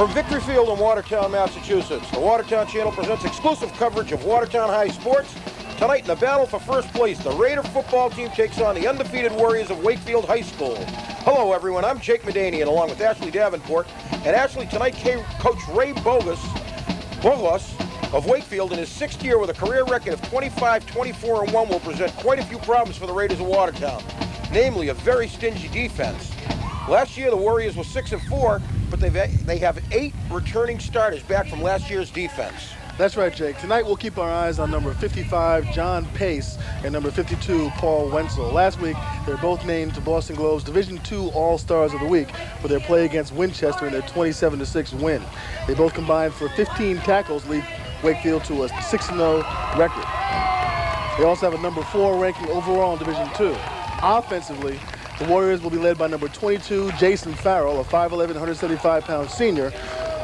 From Victory Field in Watertown, Massachusetts, the Watertown Channel presents exclusive coverage of Watertown High sports. Tonight in the battle for first place, the Raider football team takes on the undefeated Warriors of Wakefield High School. Hello everyone, I'm Jake Medanian along with Ashley Davenport. And Ashley, tonight Coach Ray Bogos of Wakefield in his sixth year with a career record of 25, 24, and 1 will present quite a few problems for the Raiders of Watertown. Namely, a very stingy defense. Last year the Warriors were 6-4, but they have 8 returning starters back from last year's defense. That's right, Jake. Tonight we'll keep our eyes on number 55, John Pace, and number 52, Paul Wenzel. Last week, they were both named to Boston Globe's Division II All-Stars of the Week for their play against Winchester in their 27-6 win. They both combined for 15 tackles, lead Wakefield to a 6-0 record. They also have a number 4 ranking overall in Division II. Offensively, the Warriors will be led by number 22, Jason Farrell, a 5'11", 175-pound senior,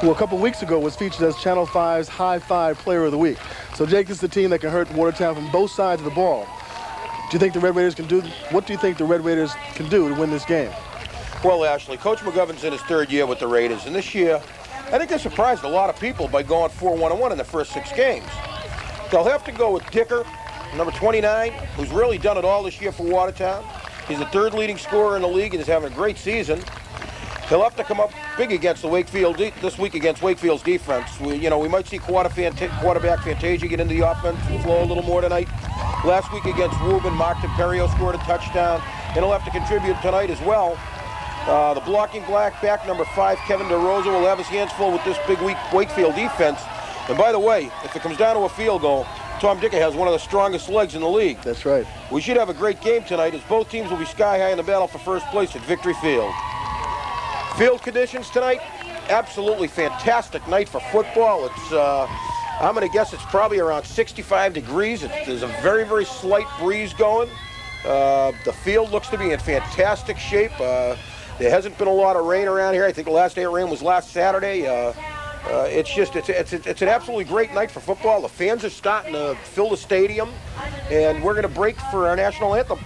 who a couple weeks ago was featured as Channel 5's High Five Player of the Week. So, Jake, this is a team that can hurt Watertown from both sides of the ball. Do you think the Red Raiders can do? What do you think the Red Raiders can do to win this game? Well, Ashley, Coach McGovern's in his 3rd year with the Raiders, and this year, I think they surprised a lot of people by going 4-1-1 in the first 6 games. They'll have to go with Dicker, number 29, who's really done it all this year for Watertown. He's the 3rd leading scorer in the league and is having a great season. He'll have to come up big against the Wakefield this week against Wakefield's defense. We might see quarterback Fantasia get into the offense flow a little more tonight. Last week against Reuben, Mark Temperio scored a touchdown, and he'll have to contribute tonight as well. The blocking back number 5, Kevin DeRosa, will have his hands full with this big Wakefield defense. And by the way, if it comes down to a field goal, Tom Dicker has one of the strongest legs in the league. That's right. We should have a great game tonight as both teams will be sky high in the battle for first place at Victory Field. Field conditions tonight, absolutely fantastic night for football. It's, I'm going to guess it's probably around 65 degrees. There's a very, very slight breeze going. The field looks to be in fantastic shape. There hasn't been a lot of rain around here. I think the last day of rain was last Saturday. It's an absolutely great night for football. The fans are starting to fill the stadium, and we're going to break for our national anthem.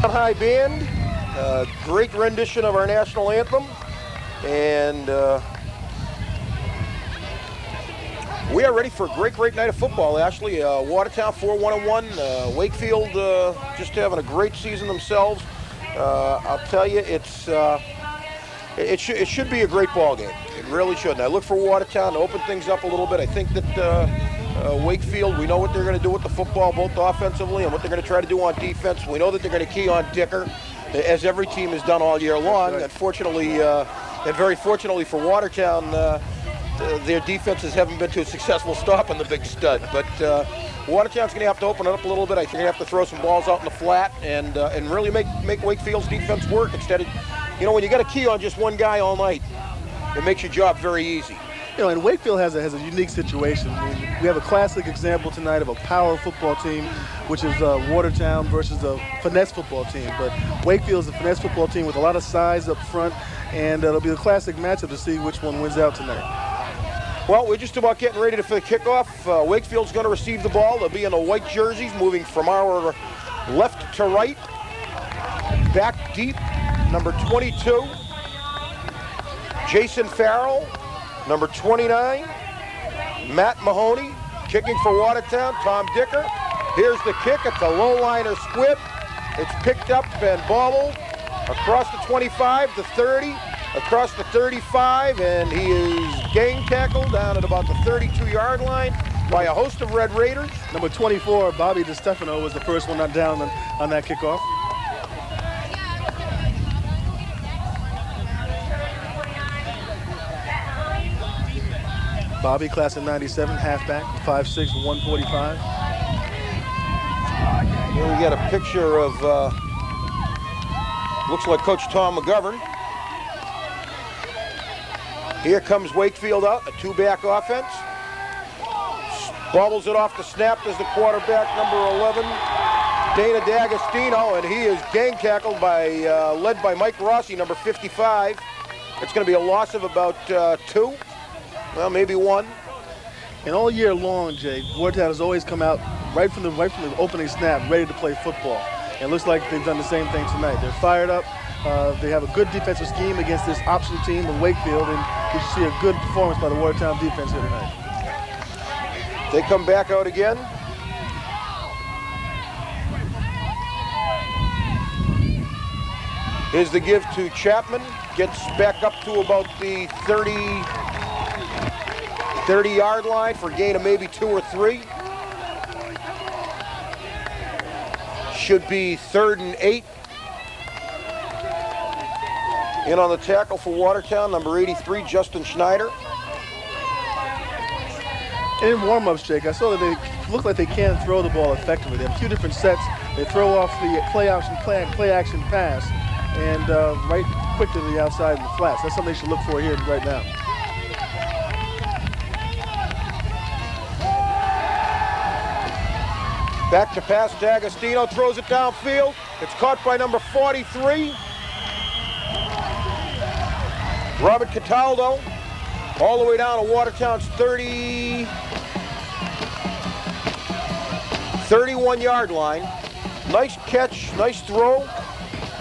High band, great rendition of our national anthem, and we are ready for a great night of football, Ashley. Watertown 4-1-1, Wakefield just having a great season themselves. I'll tell you, it should be a great ball game. It really should. And I look for Watertown to open things up a little bit. I think that Wakefield, we know what they're going to do with the football, both offensively and what they're going to try to do on defense. We know that they're going to key on Dicker, as every team has done all year long. Unfortunately, and very fortunately for Watertown, their defenses haven't been to a successful stop on the big stud. But Watertown's going to have to open it up a little bit. I think they're going to have to throw some balls out in the flat and really make Wakefield's defense work instead of, when you got a key on just one guy all night, it makes your job very easy. And Wakefield has a unique situation. I mean, we have a classic example tonight of a power football team, which is Watertown versus a finesse football team. But Wakefield is a finesse football team with a lot of size up front, and it'll be a classic matchup to see which one wins out tonight. Well, we're just about getting ready for the kickoff. Wakefield's going to receive the ball. They'll be in the white jerseys, moving from our left to right. Back deep, number 22, Jason Farrell. Number 29, Matt Mahoney. Kicking for Watertown, Tom Dicker. Here's the kick. It's a low-liner squib. It's picked up and bobbled across the 25, the 30, across the 35, and he is gang tackled down at about the 32-yard line by a host of Red Raiders. Number 24, Bobby DiStefano, was the first one down on that kickoff. Bobby, class of 97, halfback, 5'6", 145. Here we get a picture of, looks like Coach Tom McGovern. Here comes Wakefield out, a two-back offense. Bobbles it off the snap as the quarterback, number 11, Dana D'Agostino, and he is gang tackled by, led by Mike Rossi, number 55. It's going to be a loss of about 2. Well, maybe 1. And all year long, Jay, Watertown has always come out right from the opening snap, ready to play football. And it looks like they've done the same thing tonight. They're fired up. They have a good defensive scheme against this option team in Wakefield, and we should see a good performance by the Watertown defense here tonight. They come back out again. Here's the give to Chapman. Gets back up to about the 30-yard line for a gain of maybe 2 or 3. Should be 3rd and 8. In on the tackle for Watertown, number 83, Justin Schneider. In warm-ups, Jake, I saw that they look like they can throw the ball effectively. They have 2 different sets. They throw off the play-action pass, and right quick to the outside in the flats. That's something they should look for here right now. Back to pass, D'Agostino throws it downfield. It's caught by number 43. Robert Cataldo, all the way down to Watertown's 31-yard line. Nice catch, nice throw.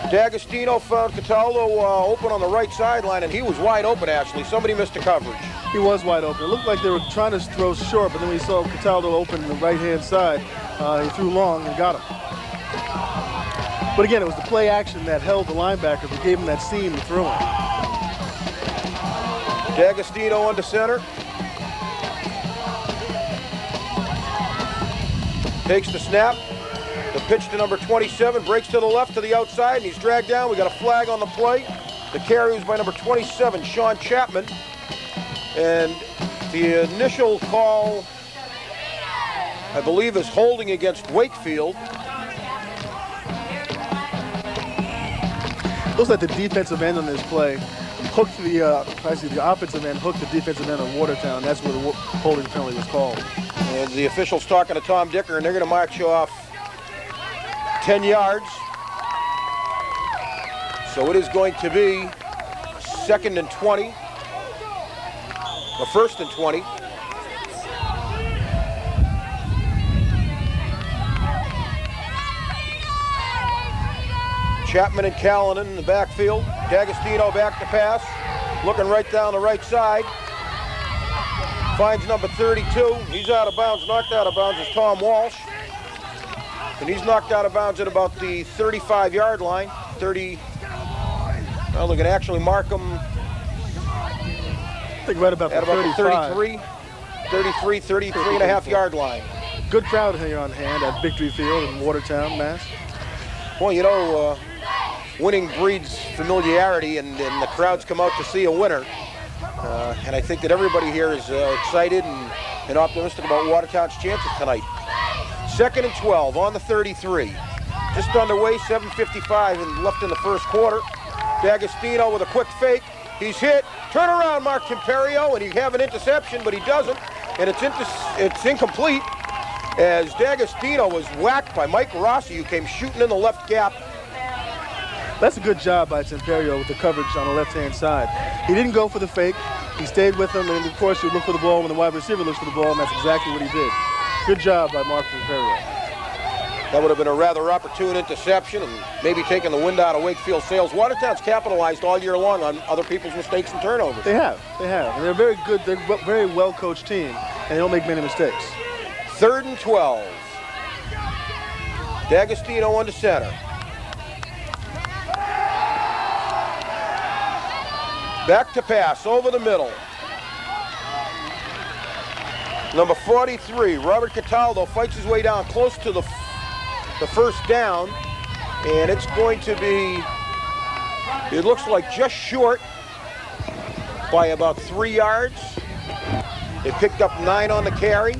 D'Agostino found Cataldo open on the right sideline, and he was wide open, actually. Somebody missed the coverage. He was wide open. It looked like they were trying to throw short, but then we saw Cataldo open in the right-hand side. He threw long and got him. But again, it was the play action that held the linebacker, that gave him that seam to throw him. D'Agostino under center. Takes the snap. The pitch to number 27, breaks to the left to the outside, and he's dragged down. We got a flag on the play. The carry was by number 27, Sean Chapman. And the initial call, I believe, is holding against Wakefield. Looks like the defensive end on this play hooked the offensive end hooked the defensive end of Watertown. That's where the holding penalty was called. And the official's talking to Tom Dicker, and they're going to march you off 10 yards. So it is going to be 2nd and 20, or 1st and 20. Chapman and Callanan in the backfield. D'Agostino back to pass, looking right down the right side. Finds number 32. He's out of bounds. Knocked out of bounds is Tom Walsh. And he's knocked out of bounds at about the 35-yard line. 30. Well, they can actually mark him. I think right about the 33 and a half yard line. Good crowd here on hand at Victory Field in Watertown, Mass. Well, you know, winning breeds familiarity, and the crowds come out to see a winner. And I think that everybody here is excited and optimistic about Watertown's chances tonight. 2nd and 12 on the 33. Just underway, 7:55 and left in the first quarter. D'Agostino with a quick fake. He's hit. Turn around, Mark Timperio, and he'd have an interception, but he doesn't. And it's incomplete, as D'Agostino was whacked by Mike Rossi, who came shooting in the left gap. That's a good job by Temperio with the coverage on the left-hand side. He didn't go for the fake. He stayed with him, and of course, you look for the ball when the wide receiver looks for the ball, and that's exactly what he did. Good job by Mark Temperio. That would have been a rather opportune interception and maybe taking the wind out of Wakefield sails. Watertown's capitalized all year long on other people's mistakes and turnovers. They have. And they're very good. They're a very well-coached team, and they don't make many mistakes. 3rd and 12. D'Agostino under center. Back to pass, over the middle. Number 43, Robert Cataldo, fights his way down close to the first down, and it's going to be, it looks like just short by about 3 yards. They picked up 9 on the carry.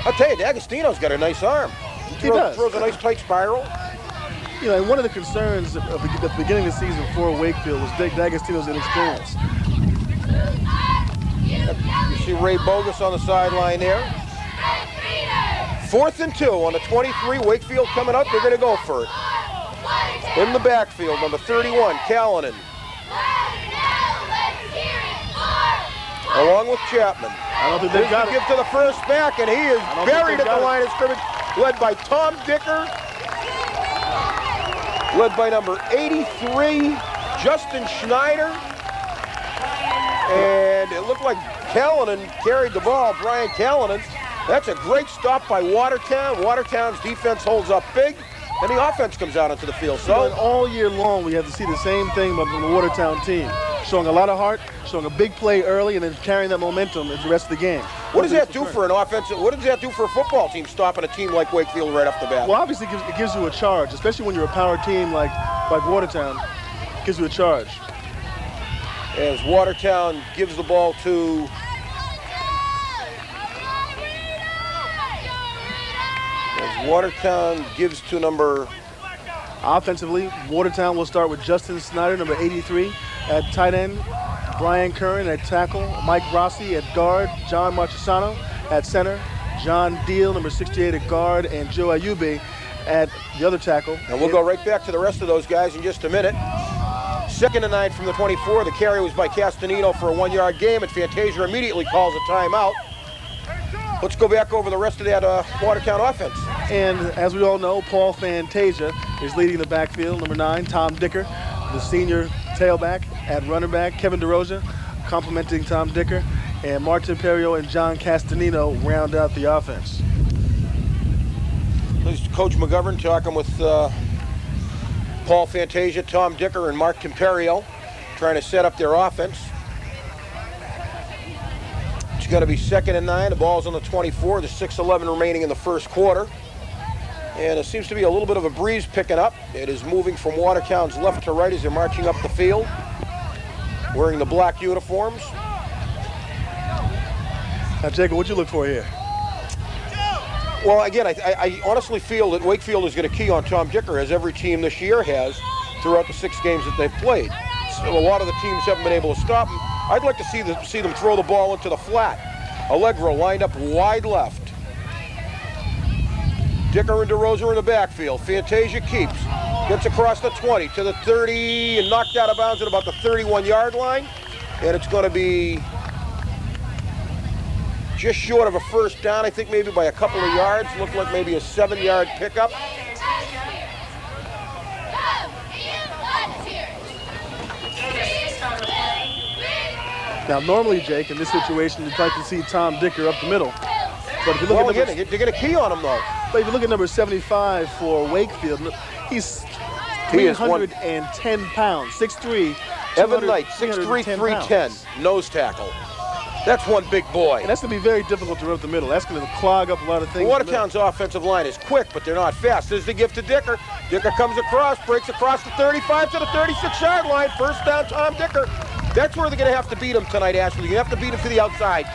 I'll tell you, D'Agostino's got a nice arm. He does. Throws a nice tight spiral. You know, and one of the concerns at the beginning of the season for Wakefield was D'Agostino's inexperience. You see Ray Bogus on the sideline there. 4th and 2 on the 23. Wakefield coming up. They're going to go for it. In the backfield, number 31, Callanan. Along with Chapman. I don't think they've got it. Give to the first back, and he is buried at the line of scrimmage. Led by Tom Dicker. Led by number 83, Justin Schneider. And it looked like Callanan carried the ball, Brian Callanan. That's a great stop by Watertown. Watertown's defense holds up big, and the offense comes out into the field. So all year long, we have to see the same thing from the Watertown team. Showing a lot of heart, showing a big play early, and then carrying that momentum in the rest of the game. What does that do for an offensive? What does that do for a football team, stopping a team like Wakefield right off the bat? Well, obviously, it gives you a charge, especially when you're a power team like Watertown. It gives you a charge. As Watertown gives the ball to number. Offensively, Watertown will start with Justin Snyder, number 83, at tight end. Brian Curran at tackle. Mike Rossi at guard. John Marchesano at center. John Deal, number 68, at guard. And Joe Ayube at the other tackle. And we'll go right back to the rest of those guys in just a minute. 2nd and 9 from the 24. The carry was by Castanino for a 1-yard gain, and Fantasia immediately calls a timeout. Let's go back over the rest of that Watertown offense. And as we all know, Paul Fantasia is leading the backfield. Number 9, Tom Dicker, the senior tailback at running back. Kevin DeRosa complimenting Tom Dicker. And Martin Perio and John Castanino round out the offense. This is Coach McGovern talking with Paul Fantasia, Tom Dicker, and Mark Temperio, trying to set up their offense. It's going to be 2nd and 9. The ball's on the 24. There's 6:11 remaining in the first quarter. And it seems to be a little bit of a breeze picking up. It is moving from Watertown's left to right as they're marching up the field, wearing the black uniforms. Now, Jacob, what'd you look for here? Well, again, I honestly feel that Wakefield is going to key on Tom Dicker, as every team this year has throughout the 6 games that they've played. So a lot of the teams haven't been able to stop him. I'd like to see them throw the ball into the flat. Allegro lined up wide left. Dicker and DeRosa in the backfield. Fantasia keeps. Gets across the 20 to the 30 and knocked out of bounds at about the 31-yard line. And it's going to be just short of a first down, I think maybe by a couple of yards. Looked like maybe a 7-yard pickup. Now, normally, Jake, in this situation, you'd like to see Tom Dicker up the middle. But if you look Well, at again, they're going to key on him, though. But if you look at number 75 for Wakefield, he's 310 pounds, 6'3". Evan Knight, 6'3", 310, nose tackle. That's one big boy. And that's going to be very difficult to run up the middle. That's going to clog up a lot of things. Watertown's offensive line is quick, but they're not fast. There's the gift to Dicker. Dicker comes across, breaks across the 35 to the 36-yard line. First down, Tom Dicker. That's where they're going to have to beat him tonight, Ashley. You have to beat him to the outside.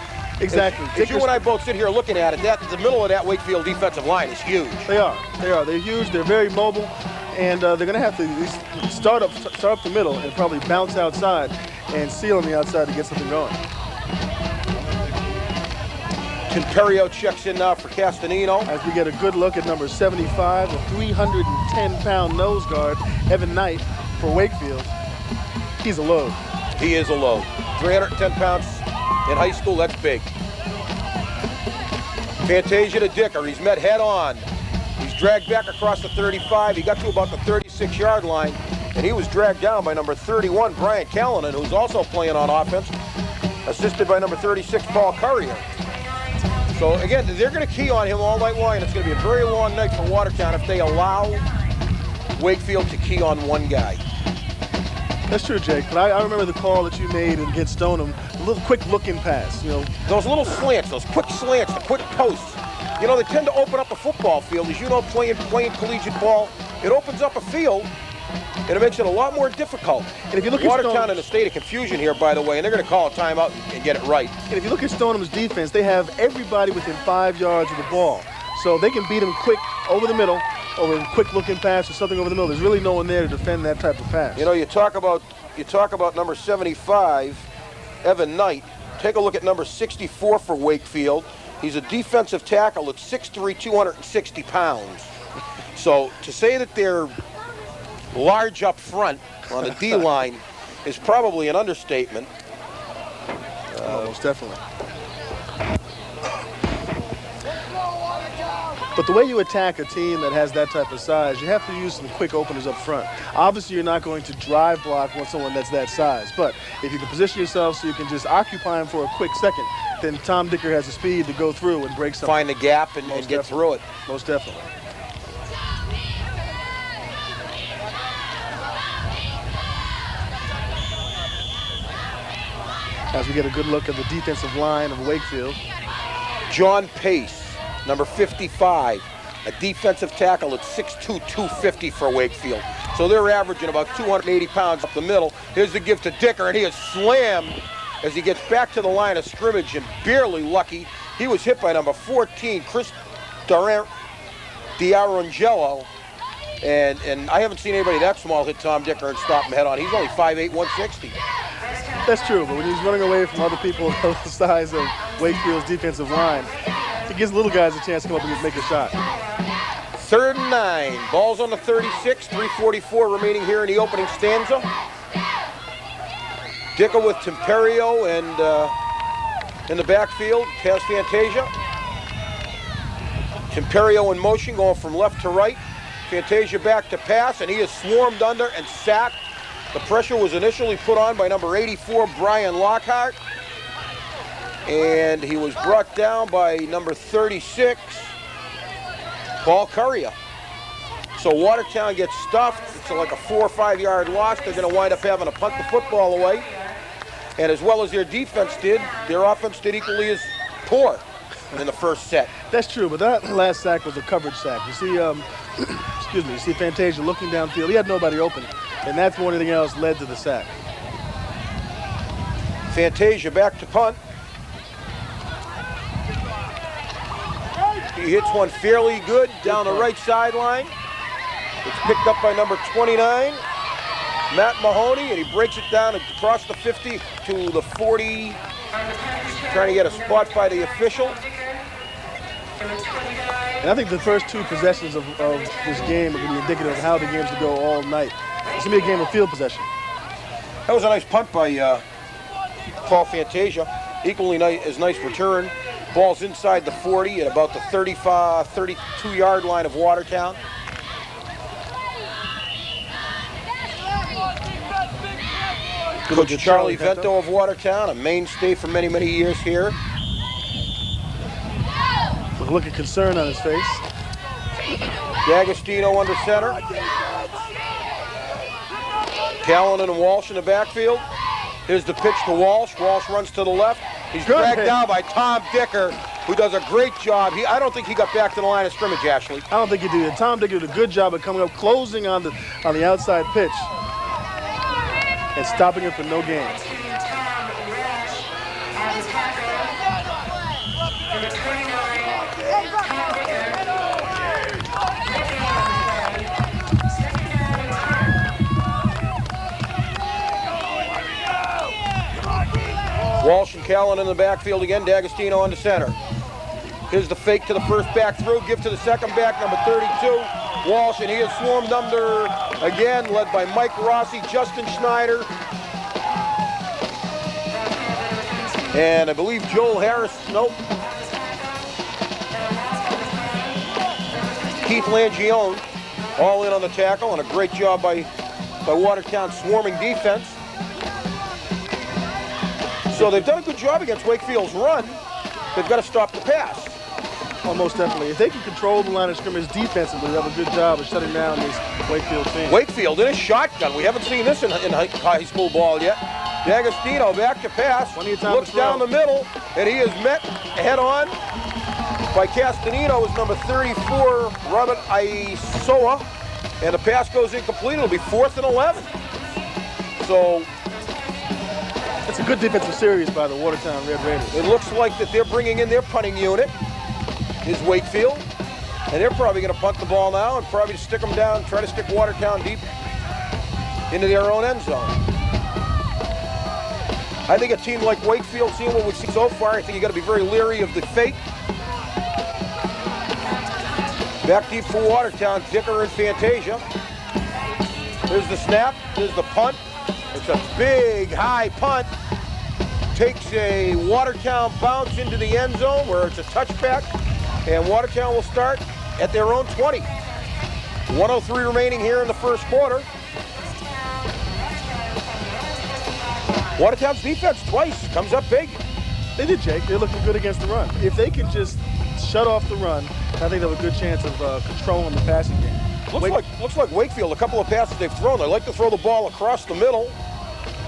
Exactly. As you and I both sit here looking at it, the middle of that Wakefield defensive line is huge. They are. They're huge. They're very mobile, and they're going to have to at least start up the middle and probably bounce outside and seal on the outside to get something going. Timperio checks in now for Castanino. As we get a good look at number 75, the 310-pound nose guard, Evan Knight for Wakefield. He's a load. He is a load. 310 pounds in high school, that's big. Fantasia to Dicker, he's met head on. He's dragged back across the 35. He got to about the 36-yard line, and he was dragged down by number 31, Brian Callanan, who's also playing on offense, assisted by number 36, Paul Currier. So again, they're going to key on him all night long, and it's going to be a very long night for Watertown if they allow Wakefield to key on one guy. That's true, Jake, but I remember the call that you made against Stoneham, a little quick looking pass, you know. Those little slants, those quick slants, the quick posts. You know, they tend to open up a football field. As you know, playing collegiate ball, it opens up a field, and it makes it a lot more difficult. And if you look at Watertown in a state of confusion here, by the way, and they're going to call a timeout and get it right. And if you look at Stoneham's defense, they have everybody within 5 yards of the ball. So they can beat them quick over the middle, over a quick looking pass or something over the middle. There's really no one there to defend that type of pass. You know, you talk about number 75, Evan Knight. Take a look at number 64 for Wakefield. He's a defensive tackle at 6'3", 260 pounds. So to say that they're large up front on the D-line is probably an understatement. Most definitely. But the way you attack a team that has that type of size, you have to use some quick openers up front. Obviously, you're not going to drive block with someone that's that size. But if you can position yourself so you can just occupy him for a quick second, then Tom Dicker has the speed to go through and break something. Find the gap and get through it. Most definitely. As we get a good look at the defensive line of Wakefield. John Pace, number 55, a defensive tackle at 6'2", 250 for Wakefield. So they're averaging about 280 pounds up the middle. Here's the give to Dicker, and he is slammed as he gets back to the line of scrimmage, and barely lucky. He was hit by number 14, Chris D'Arangello. And I haven't seen anybody that small hit Tom Dicker and stop him head on. He's only 5'8", 160. That's true, but when he's running away from other people of the size of Wakefield's defensive line, it gives little guys a chance to come up and make a shot. 3rd and 9. Ball's on the 36, 3:44 remaining here in the opening stanza. Dicker with Timperio and in the backfield, past Fantasia. Timperio in motion, going from left to right. Fantasia back to pass, and he is swarmed under and sacked. The pressure was initially put on by number 84, Brian Lockhart. And he was brought down by number 36, Paul Currier. So Watertown gets stuffed. It's like a 4 or 5 yard loss. They're going to wind up having to punt the football away. And as well as their defense did, their offense did equally as poor in the first set. That's true, but that last sack was a coverage sack. You see, excuse me, you see Fantasia looking downfield. He had nobody open, and that's more than anything else led to the sack. Fantasia back to punt. He hits one fairly good down the right sideline. It's picked up by number 29, Matt Mahoney, and he breaks it down across the 50 to the 40, trying to get a spot by the official. And I think the first 2 possessions of this game are going to be indicative of how the game's going to go all night. It's going to be a game of field possession. That was a nice punt by Paul Fantasia. Equally nice return. Ball's inside the 40 at about the 32-yard line of Watertown. Coach Charlie Vento of Watertown, a mainstay for many, many years here. With a look of concern on his face. D'Agostino under center. Callanan and Walsh in the backfield. Here's the pitch to Walsh. Walsh runs to the left. He's dragged down by Tom Dicker, who does a great job. I don't think he got back to the line of scrimmage, Ashley. I don't think he did. Tom Dicker did a good job of coming up, closing on the outside pitch, and stopping it for no gain. Walsh and Callan in the backfield again. D'Agostino on the center. Here's the fake to the first back through. Give to the second back, number 32, Walsh. And he is swarmed under again, led by Mike Rossi, Justin Schneider. And I believe Joel Harris, nope. Keith Langione, all in on the tackle, and a great job by Watertown swarming defense. So they've done a good job against Wakefield's run. They've got to stop the pass. Almost definitely. If they can control the line of scrimmage defensively, they have a good job of shutting down this Wakefield team. Wakefield in a shotgun. We haven't seen this in high school ball yet. D'Agostino back to pass, looks down the middle, and he is met head on by Castanino, is number 34, Robert Isoa, and the pass goes incomplete. It'll be 4th and 11. So it's a good defensive series by the Watertown Red Raiders. It looks like that they're bringing in their punting unit, is Wakefield, and they're probably going to punt the ball now and probably stick them down, try to stick Watertown deep into their own end zone. I think a team like Wakefield, seeing what we've seen so far, I think you got to be very leery of the fake. Back deep for Watertown, Dicker and Fantasia. There's the snap, there's the punt. It's a big, high punt. Takes a Watertown bounce into the end zone where it's a touchback, and Watertown will start at their own 20. 1:03 remaining here in the first quarter. Watertown's defense twice comes up big. They did, Jake. They're looking good against the run. If they can just shut off the run, I think they have a good chance of controlling the passing game. Looks like Wakefield, a couple of passes they've thrown, they like to throw the ball across the middle,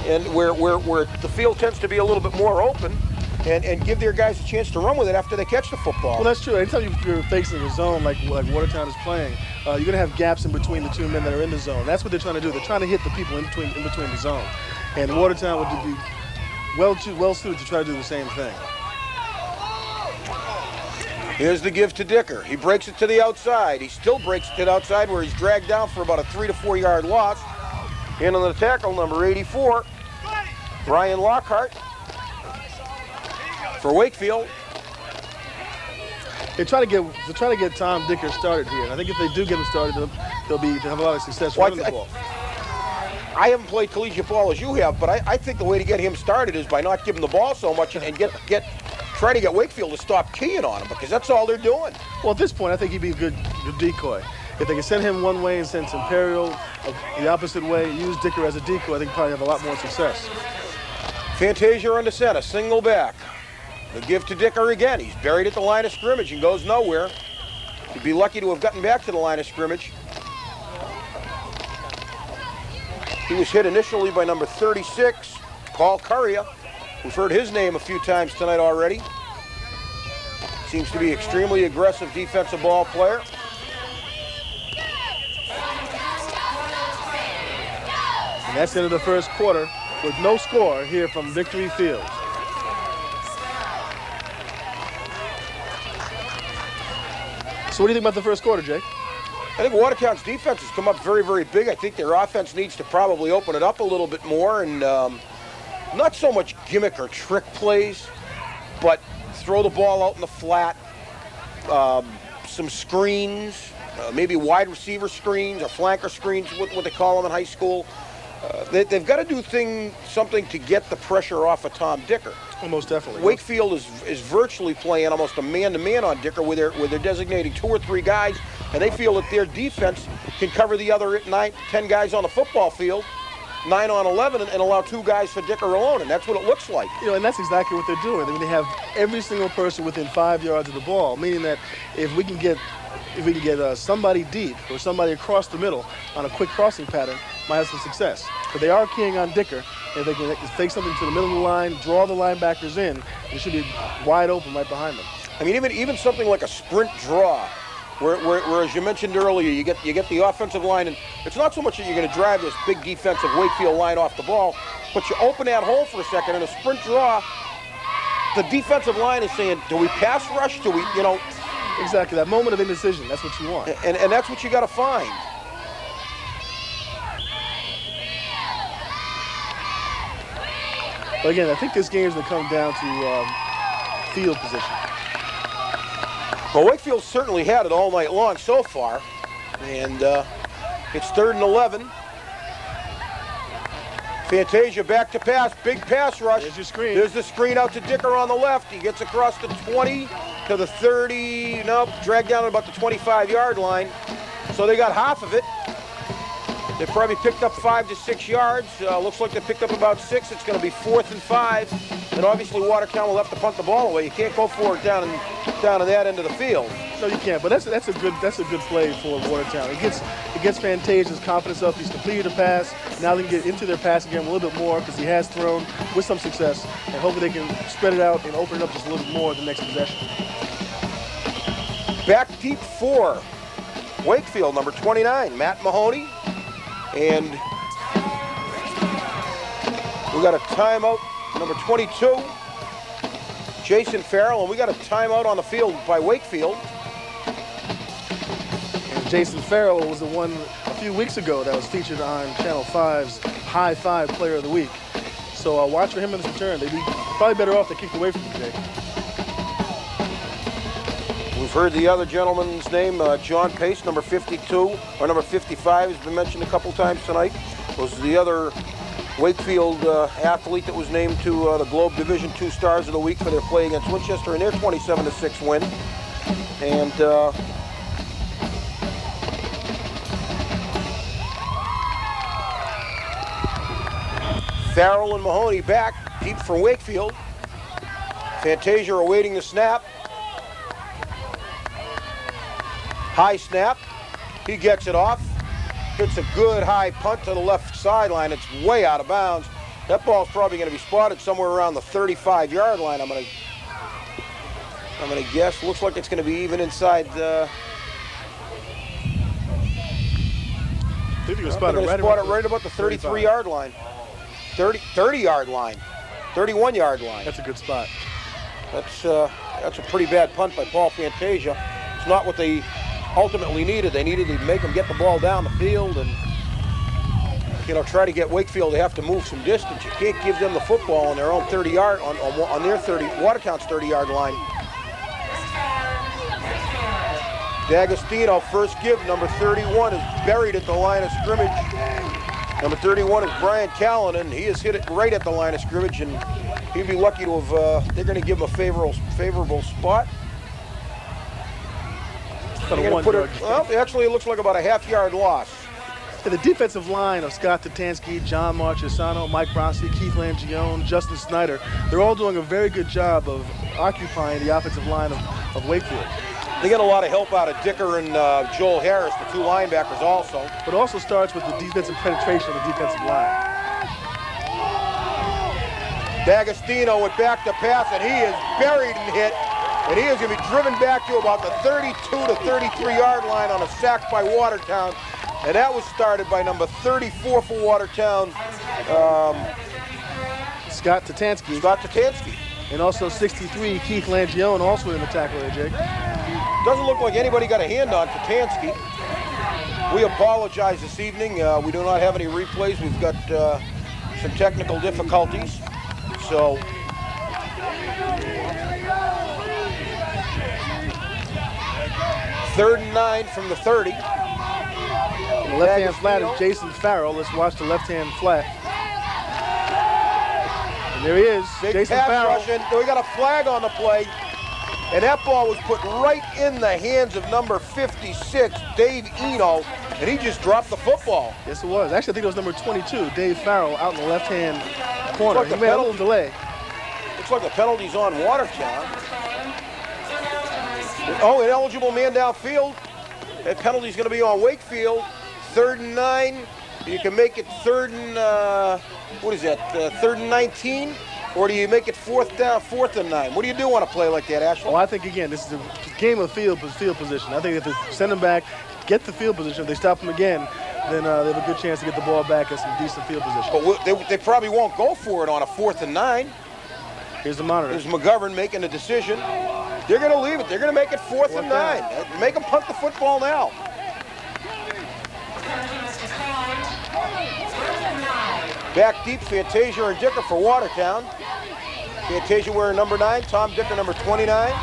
and where the field tends to be a little bit more open, and give their guys a chance to run with it after they catch the football. Well, that's true. Anytime you're facing a zone like Watertown is playing, you're going to have gaps in between the two men that are in the zone. That's what they're trying to do. They're trying to hit the people in between the zone. And Watertown would be well suited to try to do the same thing. Here's the give to Dicker. He breaks it to the outside. He still breaks it to the outside where he's dragged down for about a 3 to 4 yard loss. In on the tackle, number 84, Brian Lockhart for Wakefield. They try to get Tom Dicker started here. And I think if they do get him started, they'll have a lot of success running the ball. I haven't played collegiate ball as you have, but I think the way to get him started is by not giving the ball so much and try to get Wakefield to stop keying on him, because that's all they're doing. Well, at this point, I think he'd be a good decoy. If they can send him one way and send Imperial the opposite way, use Dicker as a decoy, I think probably have a lot more success. Fantasia under center, single back. The give to Dicker again. He's buried at the line of scrimmage and goes nowhere. He'd be lucky to have gotten back to the line of scrimmage. He was hit initially by number 36, Paul Curria. We've heard his name a few times tonight already. Seems to be extremely aggressive defensive ball player. And that's the end of the first quarter with no score here from Victory Field. So what do you think about the first quarter, Jake? I think Watertown's defense has come up very, very big. I think their offense needs to probably open it up a little bit more, and not so much gimmick or trick plays, but throw the ball out in the flat, some screens, maybe wide receiver screens or flanker screens, what they call them in high school. They've got to do something to get the pressure off of Tom Dicker. Almost definitely. Wakefield is virtually playing almost a man-to-man on Dicker, where they're designating 2 or 3 guys, and they feel that their defense can cover the other 9, 10 guys on the football field, 9 on 11, and allow 2 guys for Dicker alone, and that's what it looks like. And that's exactly what they're doing. I mean, they have every single person within 5 yards of the ball, meaning that if we can get somebody deep or somebody across the middle on a quick crossing pattern, might have some success. But they are keying on Dicker. If they can take something to the middle of the line, draw the linebackers in, it should be wide open right behind them. I mean, even something like a sprint draw, where as you mentioned earlier, you get the offensive line, and it's not so much that you're going to drive this big defensive Wakefield line off the ball, but you open that hole for a second. In a sprint draw, the defensive line is saying, do we pass rush? Do we, Exactly, that moment of indecision, that's what you want. And that's what you got to find. But again, I think this game is going to come down to field position. Well, Wakefield certainly had it all night long so far, and it's 3rd and 11. Fantasia back to pass, big pass rush. There's your screen. There's the screen out to Dicker on the left. He gets across the 20 to the 30, nope, dragged down to about the 25-yard line. So they got half of it. They probably picked up 5 to 6 yards. Looks like they picked up about 6. It's going to be 4th and 5. And obviously Watertown will have to punt the ball away. You can't go for it down in that end of the field. No, you can't. But that's a good play for Watertown. It gets Fantasia's confidence up. He's completed a pass. Now they can get into their passing game a little bit more because he has thrown with some success. And hopefully they can spread it out and open it up just a little bit more the next possession. Back deep for Wakefield, number 29, Matt Mahoney. And we got a timeout, number 22, Jason Farrell, and we got a timeout on the field by Wakefield. And Jason Farrell was the one a few weeks ago that was featured on Channel 5's High Five Player of the Week. So watch for him in his return. They'd be probably better off to kick away from today. We've heard the other gentleman's name, John Pace, number 52, or number 55 has been mentioned a couple times tonight. Was the other Wakefield athlete that was named to the Globe Division II Stars of the Week for their play against Winchester in their 27-6 win. And Farrell and Mahoney back deep for Wakefield. Fantasia awaiting the snap. High snap, he gets it off, hits a good high punt to the left sideline. It's way out of bounds. That ball's probably going to be spotted somewhere around the 35-yard line. I'm gonna guess. Looks like it's going to be even inside the. I think you're spot it right about the 33-yard line, 30-yard line, 31-yard line. That's a good spot. That's a pretty bad punt by Paul Fantasia. It's not what they ultimately needed. They needed to make them get the ball down the field and, try to get Wakefield to have to move some distance. You can't give them the football on their own 30-yard, on their 30, Watertown's 30-yard line. D'Agostino, first give, number 31 is buried at the line of scrimmage. Number 31 is Brian Callanan. He has hit it right at the line of scrimmage, and he'd be lucky to have, they're going to give him a favorable spot. Actually, it looks like about a half-yard loss. The defensive line of Scott Tatansky, John Marchesano, Mike Rossi, Keith Langione, Justin Snyder, they're all doing a very good job of occupying the offensive line of Wakefield. They get a lot of help out of Dicker and Joel Harris, the 2 linebackers also. But it also starts with the defensive penetration of the defensive line. D'Agostino went back to pass, and he is buried and hit. And he is going to be driven back to about the 32 to 33-yard line on a sack by Watertown. And that was started by number 34 for Watertown. Scott Tatansky. And also 63, Keith Langione, also in the tackle there, Jake. Doesn't look like anybody got a hand on Tatansky. We apologize this evening. We do not have any replays. We've got some technical difficulties. So... Third and 9 from the 30. The left-hand flat is Jason Farrell. Let's watch the left-hand flat. And there he is, big Jason pass Farrell. Rush, and we got a flag on the play. And that ball was put right in the hands of number 56, Dave Eno, and he just dropped the football. Yes, it was. Actually, I think it was number 22, Dave Farrell, out in the left-hand corner. Like he made a little delay. Looks like the penalty's on Watertown. Oh, an eligible man downfield. That penalty's going to be on Wakefield. 3rd and 9. You can make it 3rd and, 3rd and 19? Or do you make it 4th and 9? What do you do on a play like that, Ashley? Well, I think, again, this is a game of field position. I think if they send them back, get the field position, if they stop them again, then they have a good chance to get the ball back at some decent field position. But they probably won't go for it on a 4th and 9. Here's the monitor. Here's McGovern making a decision. They're going to leave it. They're going to make it 4th and 9. Make them punt the football now. Back deep, Fantasia and Dicker for Watertown. Fantasia wearing number 9, Tom Dicker number 29.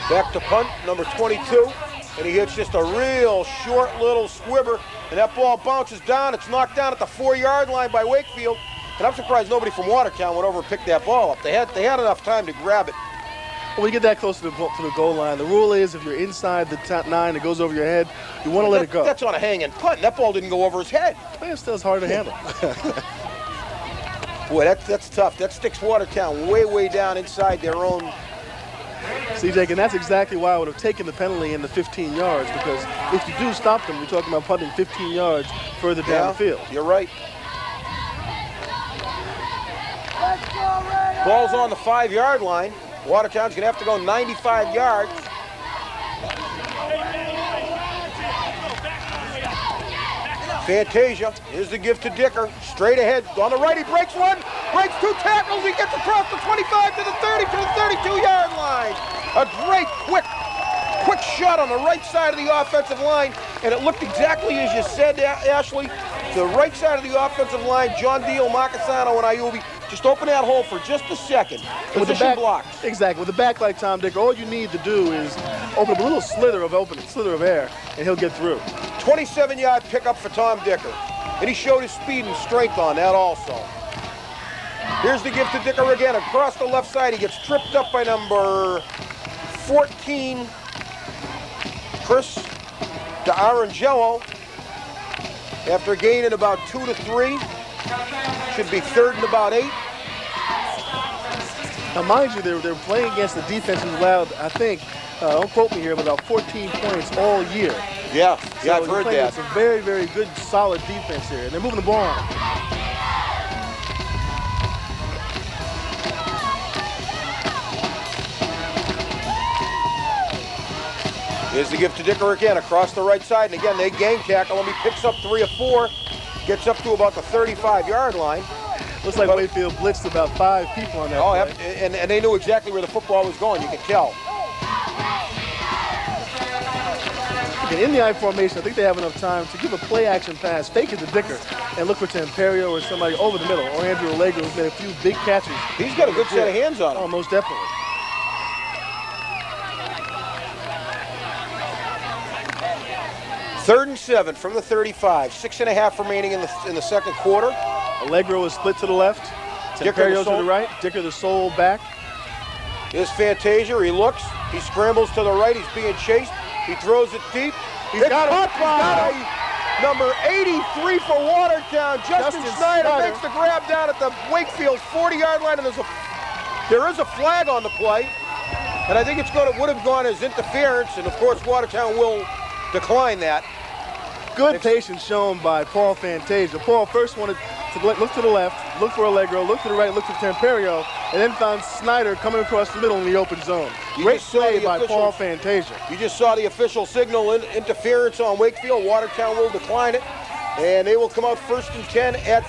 Back to punt, number 22. And he hits just a real short little squibber. And that ball bounces down. It's knocked down at the 4-yard line by Wakefield. And I'm surprised nobody from Watertown went over and picked that ball up. They had enough time to grab it. When you get that close to the goal line, the rule is if you're inside the top 9, it goes over your head, you want to let it go. That's on a hanging punt. That ball didn't go over his head. Man, still it's hard to handle. Boy, that's tough. That sticks Watertown way, way down inside their own. See, Jake, and that's exactly why I would have taken the penalty in the 15 yards, because if you do stop them, you're talking about punting 15 yards further down the field. You're right. Ball's on the 5-yard line. Watertown's going to have to go 95 yards. Fantasia, here's the give to Dicker. Straight ahead, on the right, he breaks one, breaks 2 tackles, he gets across the 25 to the 30 to the 32-yard line. A great, quick shot on the right side of the offensive line, and it looked exactly as you said, Ashley. The right side of the offensive line, John Deal, Marcasano, and Ayubi, just open that hole for just a second. Position blocks. Exactly. With a back like Tom Dicker, all you need to do is open up a little slither of air, and he'll get through. 27-yard pickup for Tom Dicker. And he showed his speed and strength on that also. Here's the give to Dicker again. Across the left side, he gets tripped up by number 14, Chris DiArangello. After gaining about 2 to 3. Should be 3rd and about 8. Now, mind you, they're playing against the defense who's allowed, I think, don't quote me here, but about 14 points all year. Yeah, so I've heard that. It's a very, very good, solid defense here, and they're moving the ball on. Here's the give to Dicker again, across the right side, and again, they game tackle him. He picks up 3 or 4, gets up to about the 35-yard line. Looks like Wakefield blitzed about 5 people on that play. And they knew exactly where the football was going, you could tell. And in the I formation, I think they have enough time to give a play-action pass, fake it to Dicker, and look for Temperio or somebody over the middle, or Andrew Allegro, who's made a few big catches. He's got a good set of hands on him. Oh, most definitely. Third and 7 from the 35. 6.5 remaining in the second quarter. Allegro is split to the left. Temperio to the right. Dicker the sole back. Here's Fantasia. He looks. He scrambles to the right. He's being chased. He throws it deep. He's got caught by number 83 for Watertown. Justin Snyder makes the grab down at the Wakefield 40-yard line, and there is a flag on the play, and I think would have gone as interference, and of course Watertown will decline that. Good patience shown by Paul Fantasia. Paul first wanted to look to the left, look for Allegro, look to the right, look for Temperio, and then found Snyder coming across the middle in the open zone. Great play by Paul Fantasia. You just saw the official signal interference on Wakefield. Watertown will decline it, and they will come out 1st and 10 at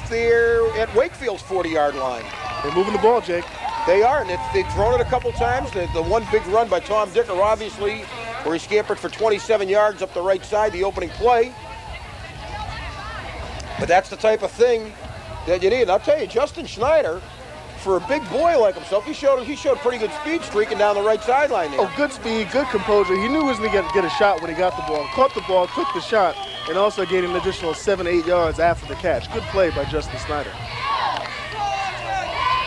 Wakefield's 40-yard line. They're moving the ball, Jake. They are, and they've thrown it a couple times. The one big run by Tom Dicker, obviously, where he scampered for 27 yards up the right side, the opening play. But that's the type of thing that you need. And I'll tell you, Justin Schneider, for a big boy like himself, he showed pretty good speed streaking down the right sideline there. Oh, good speed, good composure. He knew he was going to get a shot when he got the ball. Caught the ball, took the shot, and also gained an additional 7-8 yards after the catch. Good play by Justin Schneider.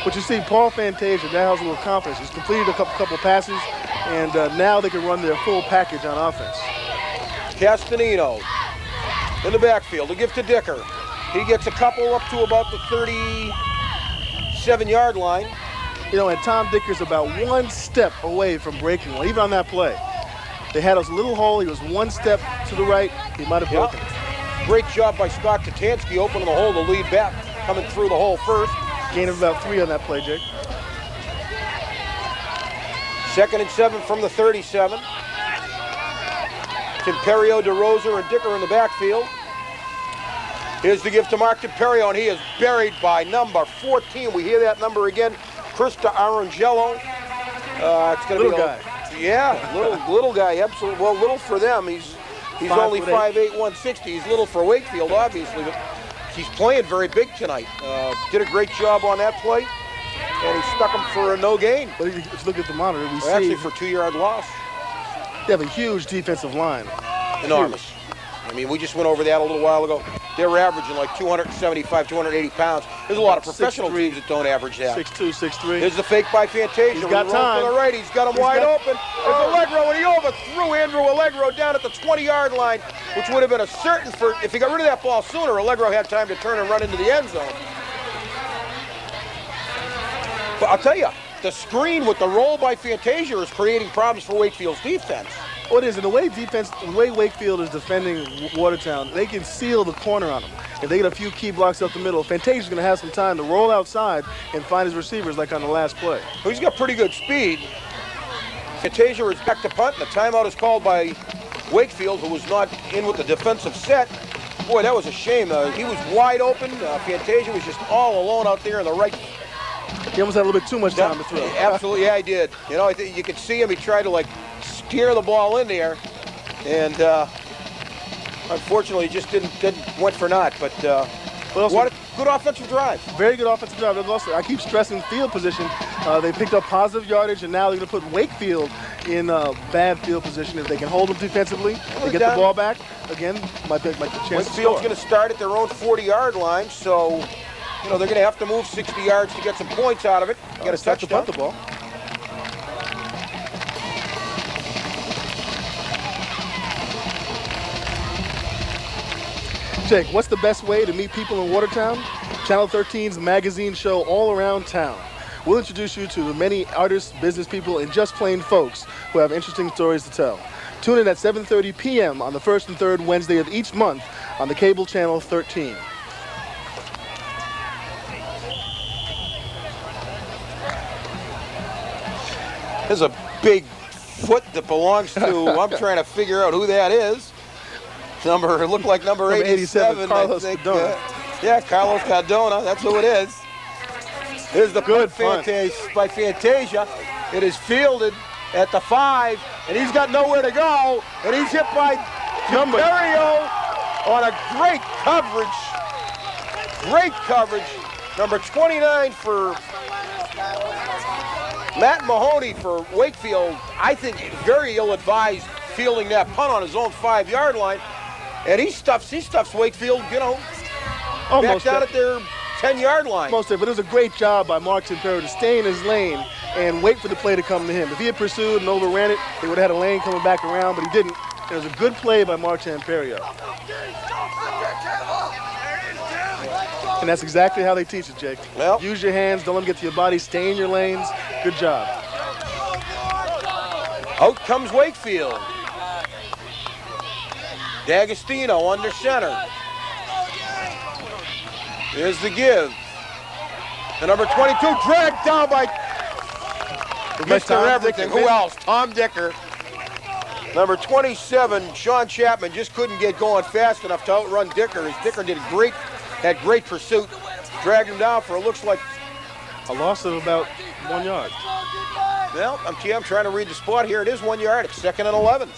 But you see, Paul Fantasia now has a little confidence. He's completed a couple passes, and now they can run their full package on offense. Castanino in the backfield. A give to Dicker. He gets a couple up to about the 37-yard line. You know, and Tom Dicker's about 1 step away from breaking one, even on that play. They had a little hole. He was 1 step to the right. He might have broken it. Great job by Scott Tatansky opening the hole, the lead back coming through the hole first. Gain of about 3 on that play, Jake. 2nd and 7 from the 37. Temperio, DeRosa, and Dicker in the backfield. Here's the give to Mark Temperio, and he is buried by number 14. We hear that number again, Chris DiArangello. It's going to be guy. Yeah, little guy. Absolutely. Well, little for them. He's only 5'8", 160. He's little for Wakefield, obviously, but he's playing very big tonight. Did a great job on that play, and he stuck him for a no gain. But if you look at the monitor, we see actually for 2-yard loss. They have a huge defensive line. Enormous. I mean, we just went over that a little while ago. They're averaging like 275, 280 pounds. There's a lot of professional teams that don't average that. 6'2", 6'3". There's the fake by Fantasia. He's got time. To the right. He's got him wide open. There's Allegro, and he overthrew Andrew Allegro down at the 20-yard line, which would have been a certain for, if he got rid of that ball sooner, Allegro had time to turn and run into the end zone. But I'll tell you, the screen with the roll by Fantasia is creating problems for Wakefield's defense. Well, it is, and the way Wakefield is defending Watertown, they can seal the corner on them. If they get a few key blocks up the middle, Fantasia's going to have some time to roll outside and find his receivers like on the last play. Well, he's got pretty good speed. Fantasia is back to punt, and the timeout is called by Wakefield, who was not in with the defensive set. Boy, that was a shame. He was wide open. Fantasia was just all alone out there in the right. He almost had a little bit too much time to throw. Absolutely, yeah, he did. You know, you could see him. He tried to, like, steer the ball in there, and unfortunately, just didn't went for naught. But what a good offensive drive. Very good offensive drive. Also, I keep stressing field position. They picked up positive yardage, and now they're going to put Wakefield in bad field position. If they can hold them defensively, they get the ball back again. Might be chance. Wakefield's going to start at their own 40-yard line, so you know they're going to have to move 60 yards to get some points out of it. Got a touchdown. To punt the ball. Jake, what's the best way to meet people in Watertown? Channel 13's magazine show all around town. We'll introduce you to the many artists, business people, and just plain folks who have interesting stories to tell. Tune in at 7:30 p.m. on the first and third Wednesday of each month on the cable channel 13. There's a big foot that belongs to, I'm trying to figure out who that is. It looked like number 87, Carlos I think. Cardona. Yeah, Carlos Cardona, that's who it is. Here's the Good punt by Fantasia. It is fielded at the 5, and he's got nowhere to go, and he's hit by Timperio on a great coverage. Great coverage. Number 29 for Matt Mahoney for Wakefield. I think very ill-advised fielding that punt on his own 5-yard line. And he stuffs Wakefield, you know, back down at their 10-yard line. Most of it. It was a great job by Mark Timperio to stay in his lane and wait for the play to come to him. If he had pursued and overran it, he would have had a lane coming back around, but he didn't. It was a good play by Mark Timperio. And that's exactly how they teach it, Jake. Well, use your hands, don't let them get to your body, stay in your lanes. Good job. Out comes Wakefield. D'Agostino under center. Here's the give. The number 22 dragged down by Mr. Everything. Who else? Tom Dicker. Number 27, Sean Chapman, just couldn't get going fast enough to outrun Dicker. As Dicker had great pursuit. Dragged him down for, it looks like, a loss of about 1 yard. Well, I'm trying to read the spot here. It is 1 yard. It's 2nd and 11.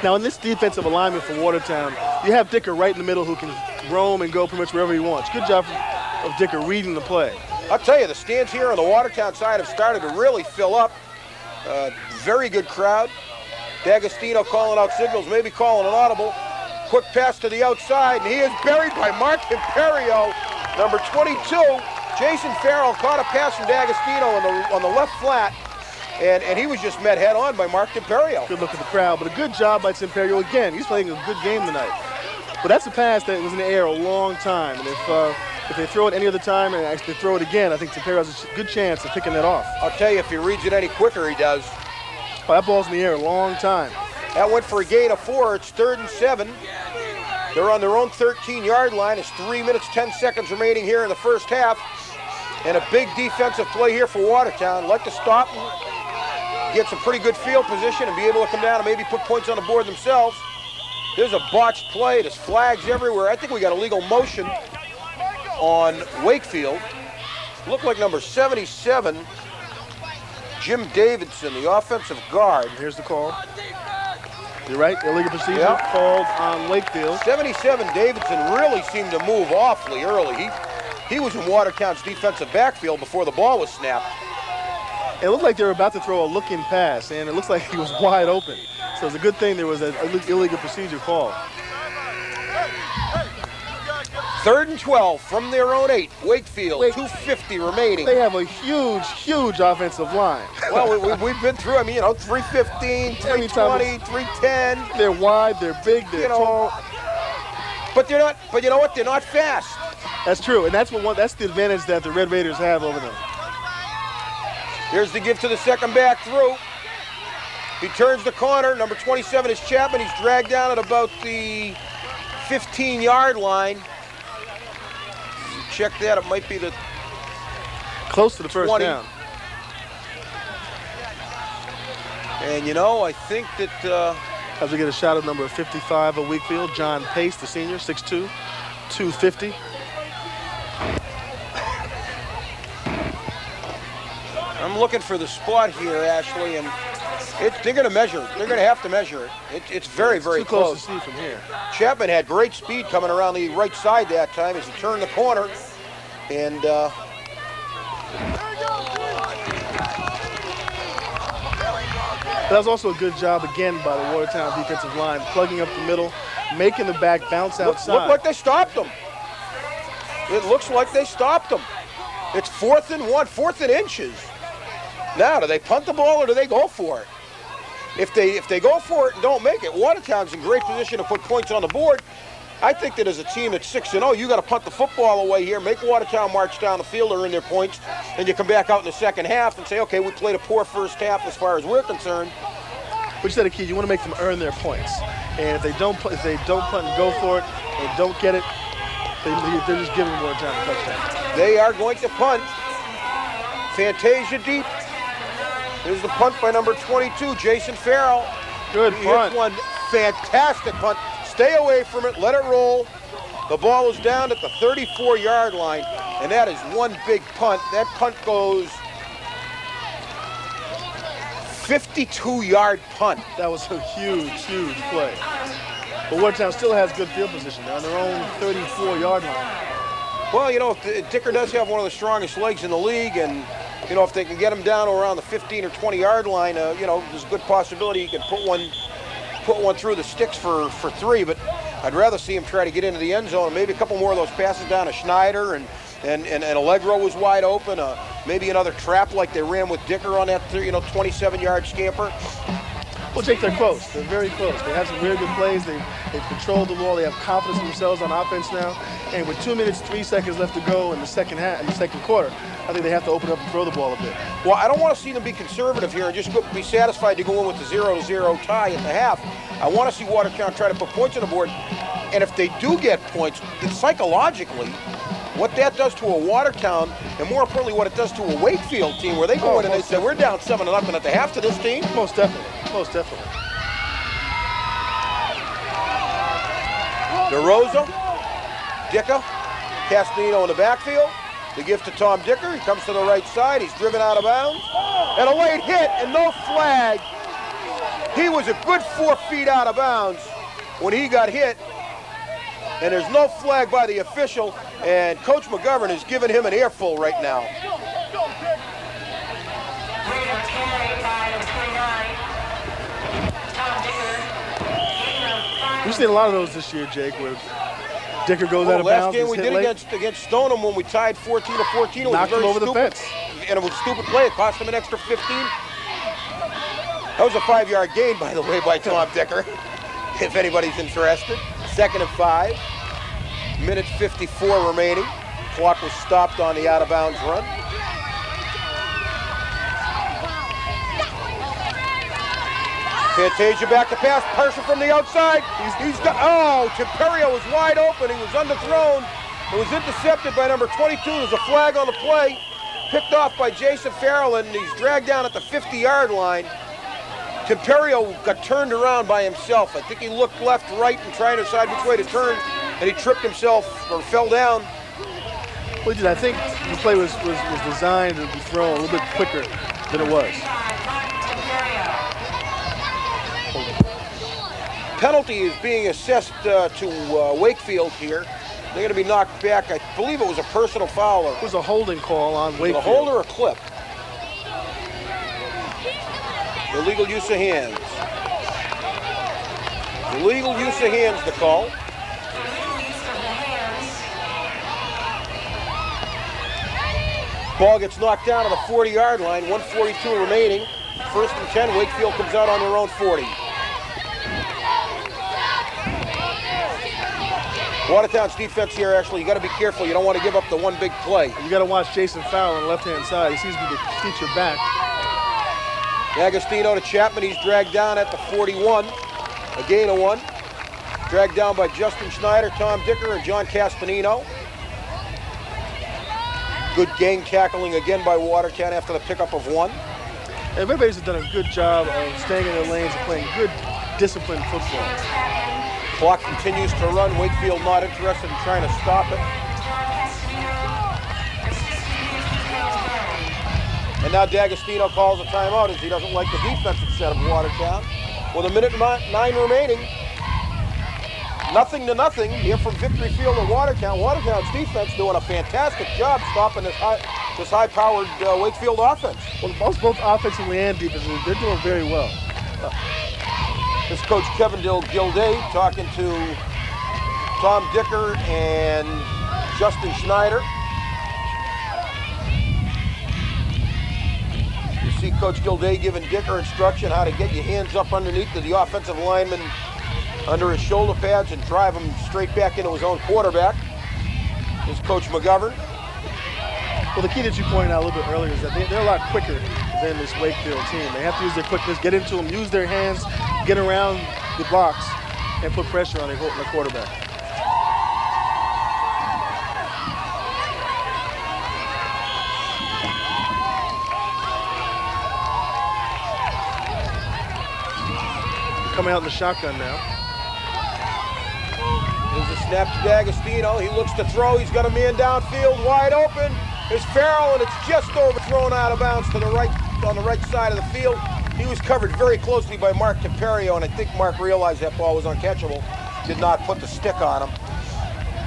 Now, in this defensive alignment for Watertown, you have Dicker right in the middle who can roam and go pretty much wherever he wants. Good job of Dicker reading the play. I'll tell you, the stands here on the Watertown side have started to really fill up. Very good crowd. D'Agostino calling out signals, maybe calling an audible. Quick pass to the outside, and he is buried by Mark Imperio. Number 22, Jason Farrell caught a pass from D'Agostino on the left flat. And he was just met head on by Mark Timperio. Good look at the crowd, but a good job by Timperio. Again, he's playing a good game tonight. But that's a pass that was in the air a long time. And if they throw it any other time and actually throw it again, I think Timperio has a good chance of picking that off. I'll tell you, if he reads it any quicker, he does. Oh, that ball's in the air a long time. That went for a gain of 4. It's 3rd and 7. They're on their own 13-yard line. It's 3 minutes, 10 seconds remaining here in the first half. And a big defensive play here for Watertown. Like to stop and get some pretty good field position and be able to come down and maybe put points on the board themselves. There's a botched play. There's flags everywhere. I think we got illegal motion on Wakefield. Looked like number 77, Jim Davidson, the offensive guard. Here's the call. You're right, illegal procedure called on Wakefield. 77 Davidson really seemed to move awfully early. He was in Watertown's defensive backfield before the ball was snapped. It looked like they were about to throw a looking pass, and it looks like he was wide open. So it's a good thing there was an illegal procedure call. 3rd and 12 from their own 8. Wakefield, 2:50 remaining. They have a huge, huge offensive line. Well, we've been through, 3:15, 3:20, 3:10. They're wide, they're big, they're tall. But they're not, but you know what? They're not fast. That's true, and that's the advantage that the Red Raiders have over them. Here's the give to the second back through. He turns the corner. Number 27 is Chapman. He's dragged down at about the 15-yard line. Check that. It might be the close to the first 20. down. And I think that as we get a shot of number 55 of Wakefield, John Pace, the senior, 6'2", 250. I'm looking for the spot here, Ashley, and they're going to measure it. They're going to have to measure it. It's very, very too close to see from here. Chapman had great speed coming around the right side that time as he turned the corner. And that was also a good job again by the Watertown defensive line, plugging up the middle, making the back bounce outside. Look like they stopped them. It looks like they stopped them. It's 4th and 1, 4th and inches. Now, do they punt the ball or do they go for it? If they go for it and don't make it, Watertown's in great position to put points on the board. I think that as a team that's 6-0, you got to punt the football away here, make Watertown march down the field or earn their points, and you come back out in the second half and say, okay, we played a poor first half as far as we're concerned. But you said a key, you want to make them earn their points. And if they don't punt and go for it and don't get it, they're just giving Watertown a touchdown. They are going to punt. Fantasia deep. Here's the punt by number 22, Jason Farrell. Good punt. Hits one fantastic punt. Stay away from it, let it roll. The ball is down at the 34-yard line, and that is one big punt. That punt goes 52-yard punt. That was a huge, huge play. But Watertown still has good field position. They're on their own 34-yard line. Well, Dicker does have one of the strongest legs in the league, and if they can get him down around the 15 or 20-yard line, there's a good possibility he can put one through the sticks for 3. But I'd rather see him try to get into the end zone. Maybe a couple more of those passes down to Schneider, and Allegro was wide open. Maybe another trap like they ran with Dicker on that 27-yard scamper. Well, Jake, they're close. They're very close. They have some very good plays. They've controlled the ball. They have confidence in themselves on offense now. And with 2 minutes, 3 seconds left to go in the second quarter, I think they have to open up and throw the ball a bit. Well, I don't want to see them be conservative here and just be satisfied to go in with the 0-0 tie at the half. I want to see Watertown try to put points on the board. And if they do get points, psychologically, what that does to a Watertown, and more importantly, what it does to a Wakefield team, where they go in and they say, we're down 7-0 at the half to this team. Most definitely. Most definitely. DeRosa, Dicker, Castellino in the backfield. The gift to Tom Dicker. He comes to the right side. He's driven out of bounds. And a late hit and no flag. He was a good 4 feet out of bounds when he got hit. And there's no flag by the official. And Coach McGovern is giving him an earful right now. We've seen a lot of those this year, Jake, where Dicker goes out of bounds. Last game we did against Stoneham when we tied 14-14. Knocked him over the fence. And it was a stupid play. It cost him an extra 15. That was a 5-yard gain, by the way, by Tom Dicker, if anybody's interested. 2nd and 5. Minute 54 remaining. Clock was stopped on the out-of-bounds run. Fantasia back to pass, pressure from the outside. Temperio was wide open. He was underthrown. It was intercepted by number 22. There's a flag on the play. Picked off by Jason Farrell, and he's dragged down at the 50-yard line. Temperio got turned around by himself. I think he looked left, right, and trying to decide which way to turn, and he tripped himself or fell down. Well, I think the play was designed to be thrown a little bit quicker than it was. Penalty is being assessed to Wakefield here. They're going to be knocked back. I believe it was a personal foul. It was a holding call on Wakefield. A hold or a clip? Illegal use of hands. Illegal use of hands, the call. Ball gets knocked down to the 40-yard line, 1:42 remaining. First and 10, Wakefield comes out on their own 40. Watertown's defense here, actually, you got to be careful. You don't want to give up the one big play. You got to watch Jason Fowler on the left-hand side. He seems to be the feature back. D'Agostino to Chapman. He's dragged down at the 41. A gain of 1. Dragged down by Justin Schneider, Tom Dicker, and John Castanino. Good gang tackling again by Watertown after the pickup of 1. Everybody's done a good job of staying in their lanes and playing good, disciplined football. Clock continues to run. Wakefield not interested in trying to stop it. And now D'Agostino calls a timeout as he doesn't like the defensive set of Watertown. With 1:09 remaining, 0-0 here from Victory Field at Watertown. Watertown's defense doing a fantastic job stopping this high-powered Wakefield offense. Well, both offensively and defensively, they're doing very well. This coach Kevin Gilday talking to Tom Dicker and Justin Schneider. You see Coach Gilday giving Dicker instruction how to get your hands up underneath the offensive lineman under his shoulder pads and drive him straight back into his own quarterback. Here's Coach McGovern. Well, the key that you pointed out a little bit earlier is that they're a lot quicker than this Wakefield team. They have to use their quickness, get into them, use their hands, get around the blocks, and put pressure on the quarterback. Coming out in the shotgun now. There's a snap to D'Agostino. He looks to throw. He's got a man downfield, wide open. It's Farrell, and it's just overthrown out of bounds to the right, on the right side of the field. He was covered very closely by Mark Temperio, and I think Mark realized that ball was uncatchable. Did not put the stick on him.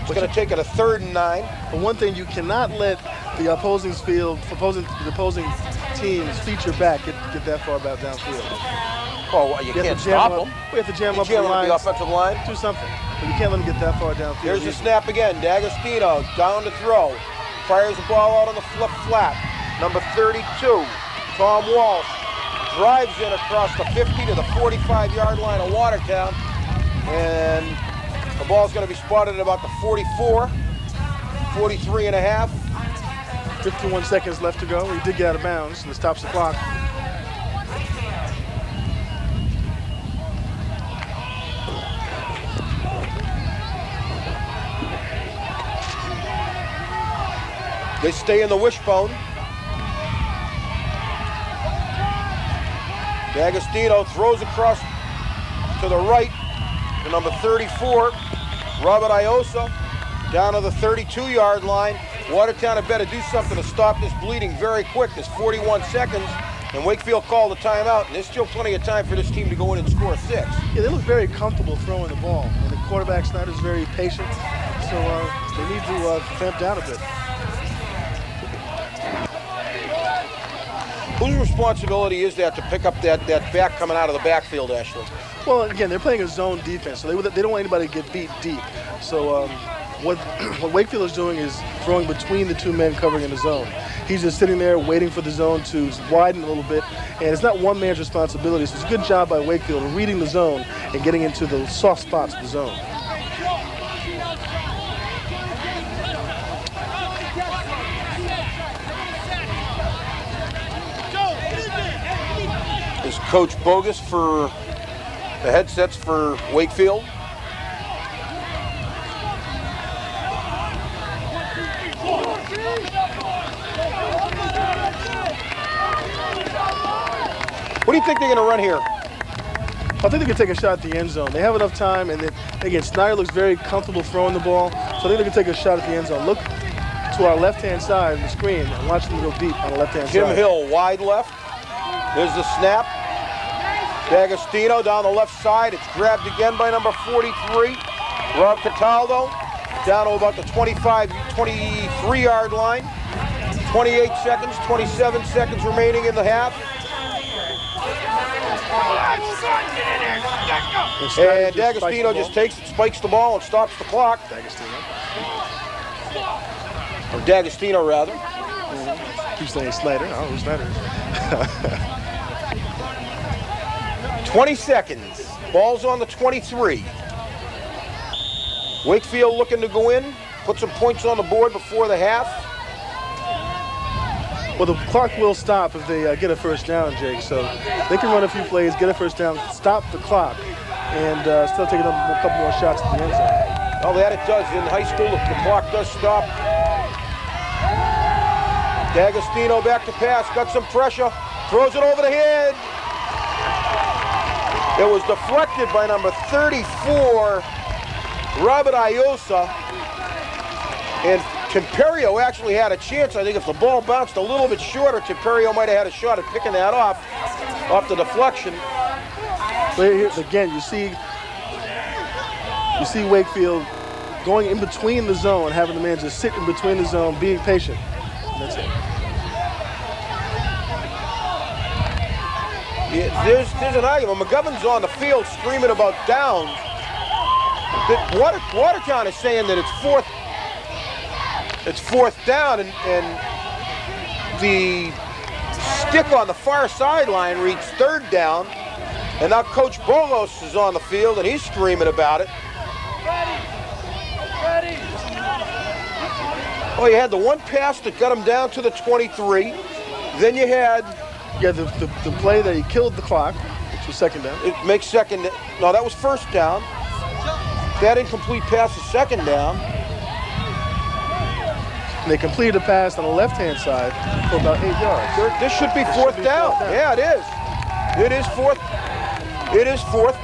It's going to take it a 3rd and 9. But one thing, you cannot let the opposing team's feature back get that far back downfield. Oh, well, you can't stop him. We have to jam up the offensive line. Do something. But you can't let them get that far downfield. Here's the snap again. D'Agostino down to throw. Fires the ball out on the flip flat. Number 32, Tom Walsh, drives in across the 50 to the 45-yard line of Watertown. And the ball's going to be spotted at about the 44, 43 and a half. 51 seconds left to go. He did get out of bounds, and this stops the clock. They stay in the wishbone. D'Agostino throws across to the right to number 34, Robert Iosa, down to the 32-yard line. Watertown had better do something to stop this bleeding very quick. There's 41 seconds, and Wakefield called a timeout, and there's still plenty of time for this team to go in and score 6. Yeah, they look very comfortable throwing the ball, and the quarterback Snyder's very patient, so they need to clamp down a bit. Whose responsibility is that to pick up that back coming out of the backfield, Ashley? Well, again, they're playing a zone defense, so they don't want anybody to get beat deep. So what Wakefield is doing is throwing between the two men covering in the zone. He's just sitting there waiting for the zone to widen a little bit, and it's not one man's responsibility. So it's a good job by Wakefield of reading the zone and getting into the soft spots of the zone. Is Coach Bogus for the headsets for Wakefield? What do you think they're going to run here? I think they can take a shot at the end zone. They have enough time, and then, again, Snyder looks very comfortable throwing the ball, so I think they can take a shot at the end zone. Look to our left-hand side of the screen and watch them go deep on the left-hand side. Jim Hill wide left. There's the snap. D'Agostino down the left side. It's grabbed again by number 43, Rob Cataldo, down to about the 23-yard line. 28 seconds, 27 seconds remaining in the half. And D'Agostino just takes it, spikes the ball, and stops the clock. Or D'Agostino, rather. Keep saying Snyder. I don't know who Snyder is. 20 seconds. Ball's on the 23. Wakefield looking to go in, put some points on the board before the half. Well, the clock will stop if they get a first down, Jake. So they can run a few plays, get a first down, stop the clock, and still take a couple more shots at the end zone. Well, that it does. In high school, if the clock does stop. D'Agostino back to pass, got some pressure, throws it over the head. It was deflected by number 34, Robert Iosa. And Temperio actually had a chance. I think if the ball bounced a little bit shorter, Temperio might have had a shot at picking that off the deflection. But here, again, you see Wakefield going in between the zone, having the man just sit in between the zone, being patient. That's it. Yeah, there's an argument. McGovern's on the field screaming about downs. Watertown is saying that it's fourth down, and the stick on the far sideline reads third down, and now Coach Bolos is on the field, and he's screaming about it. Oh, you had the one pass that got him down to the 23. Then you had... Yeah, the play that he killed the clock, which was second down. It makes second... No, that was first down. That incomplete pass is second down. And they completed a pass on the left-hand side for about 8 yards. This should be fourth down. Yeah, it is. It is fourth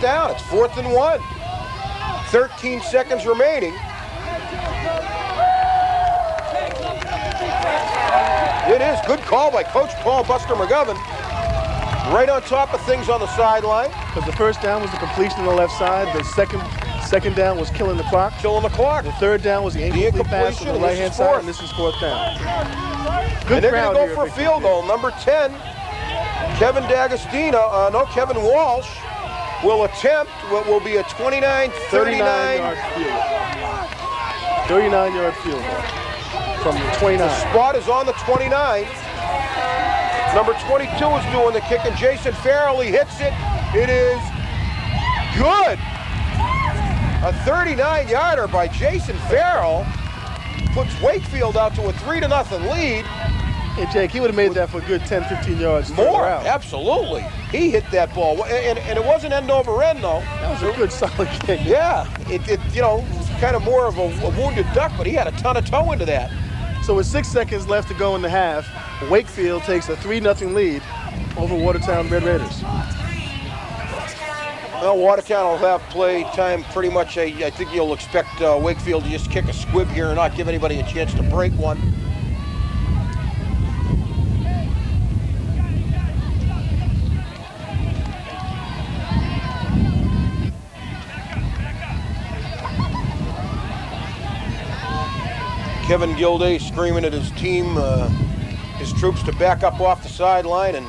down. It's 4th and 1. 13 seconds remaining. It is. Good call by Coach Paul Buster McGovern. Right on top of things on the sideline. Because the first down was the completion on the left side. The second down was killing the clock. Killing the clock. The third down was the incomplete pass on the right-hand side, and this is fourth down. Good and they're going to go for a field goal. Number 10, Kevin Walsh will attempt what will be a 39-39 yard field goal. 39-yard field goal from the 29. The spot is on the 29. Number 22 is doing the kick, and Jason Farrell, he hits it. It is good. A 39-yarder by Jason Farrell puts Wakefield out to a 3-0 lead. Hey, Jake, he would have made that for a good 10, 15 yards. More, absolutely. He hit that ball, and it wasn't end over end, though. That was a good, solid kick. Yeah, it was kind of more of a wounded duck, but he had a ton of toe into that. So with 6 seconds left to go in the half, Wakefield takes a 3-0 lead over Watertown Red Raiders. Well, Watertown will have play time pretty much. I think you'll expect Wakefield to just kick a squib here and not give anybody a chance to break one. Kevin Gilday screaming at his team, his troops to back up off the sideline and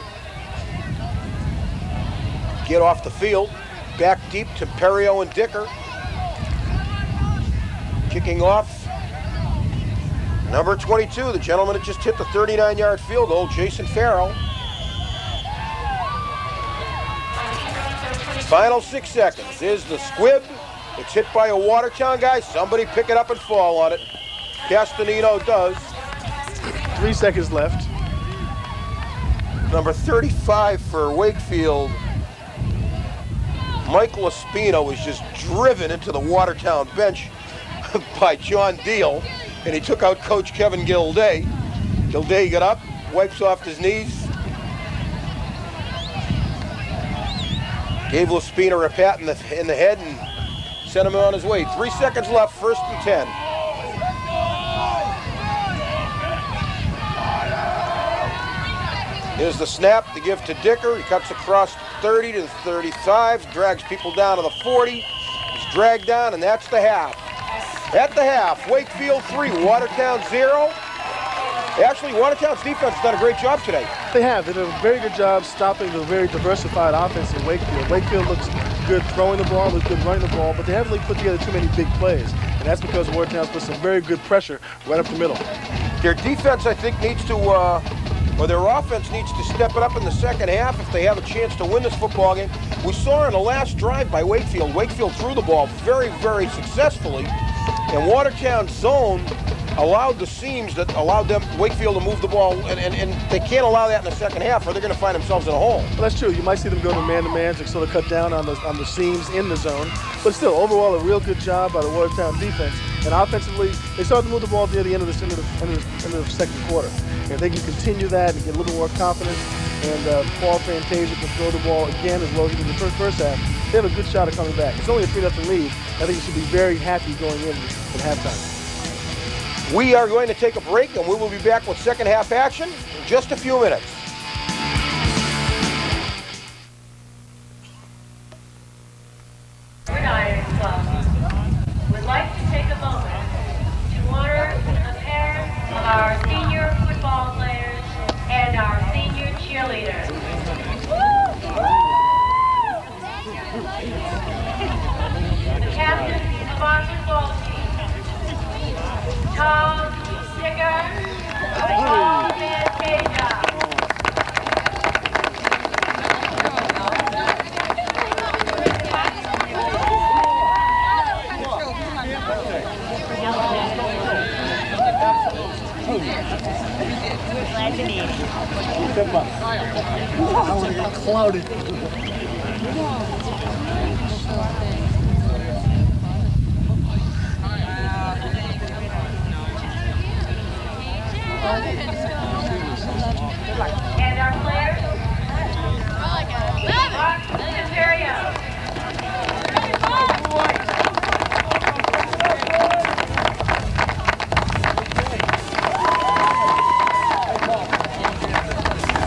get off the field. Back deep to Temperio and Dicker. Kicking off. Number 22, the gentleman that just hit the 39-yard field goal, Jason Farrell. Final 6 seconds. There's the squib. It's hit by a Watertown guy. Somebody pick it up and fall on it. Castanino does. 3 seconds left. Number 35 for Wakefield, Mike Laspino, was just driven into the Watertown bench by John Deal, and he took out Coach Kevin Gilday. Gilday got up, wipes off his knees, gave Laspino a pat in the head, and sent him on his way. 3 seconds left, 1st and 10. Here's the snap to give to Dicker. He cuts across 30 to 35, drags people down to the 40. He's dragged down, and that's the half. At the half, Wakefield 3, Watertown 0. Actually, Watertown's defense has done a great job today. They have. They did a very good job stopping the very diversified offense in Wakefield. Wakefield looks good throwing the ball, looks good running the ball, but they haven't really put together too many big plays. And that's because Watertown's put some very good pressure right up the middle. Their defense, I think, needs to, or their offense needs to step it up in the second half if they have a chance to win this football game. We saw in the last drive by Wakefield, Wakefield threw the ball very, very successfully, and Watertown's zone allowed the seams that allowed them, Wakefield, to move the ball, and they can't allow that in the second half or they're going to find themselves in a hole. Well, that's true. You might see them go to man-to-man to sort of cut down on the seams in the zone. But still, overall, a real good job by the Watertown defense. And offensively, they started to move the ball near the end of the second quarter. And they can continue that and get a little more confidence. And Paul Fantasia can throw the ball again as well as he did in the first half. They have a good shot of coming back. It's only a 3-0 lead. I think you should be very happy going in at halftime. We are going to take a break, and we will be back with second half action in just a few minutes. Gridiron Club would like to take a moment to honor the parents of our senior football players and our senior cheerleaders. The captains of our football team, Tom Sticker and Paul Fantasia. Glad to meet you. I want to get clouded. And our players, Mark Imperio.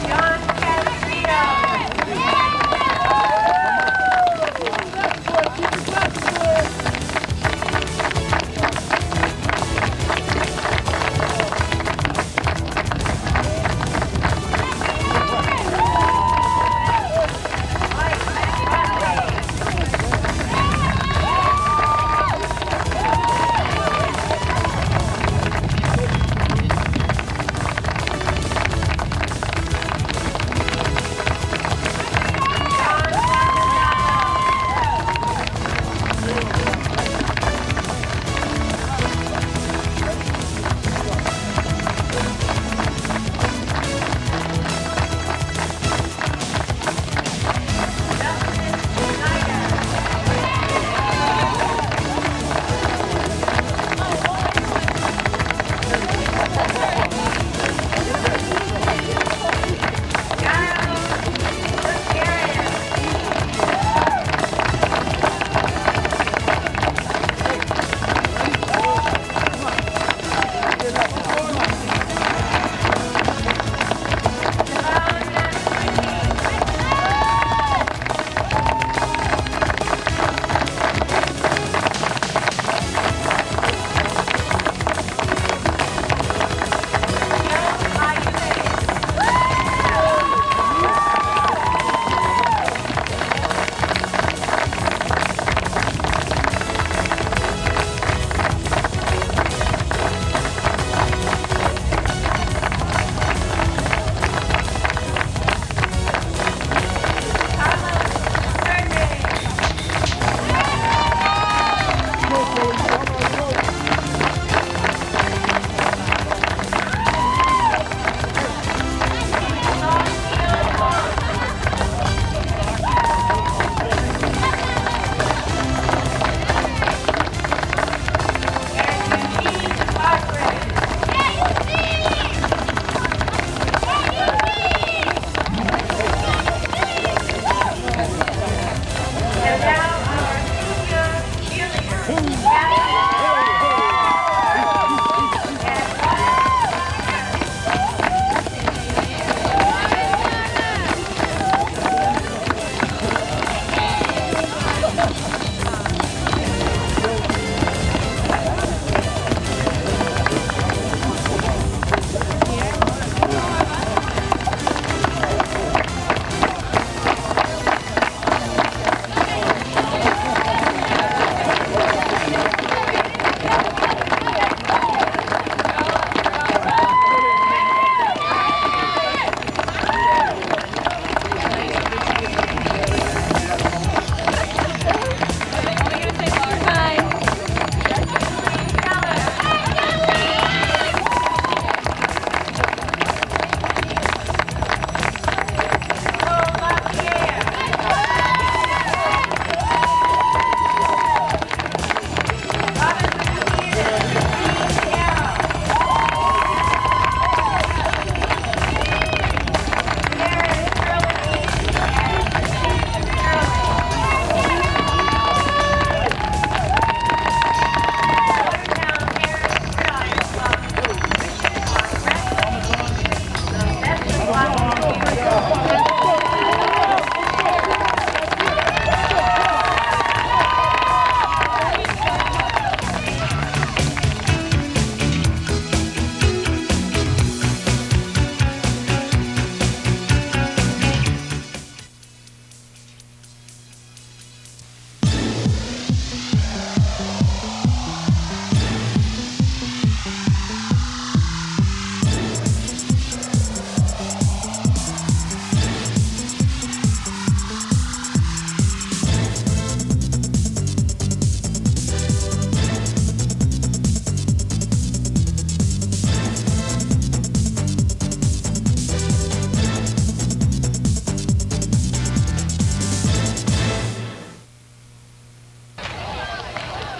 John Casarino.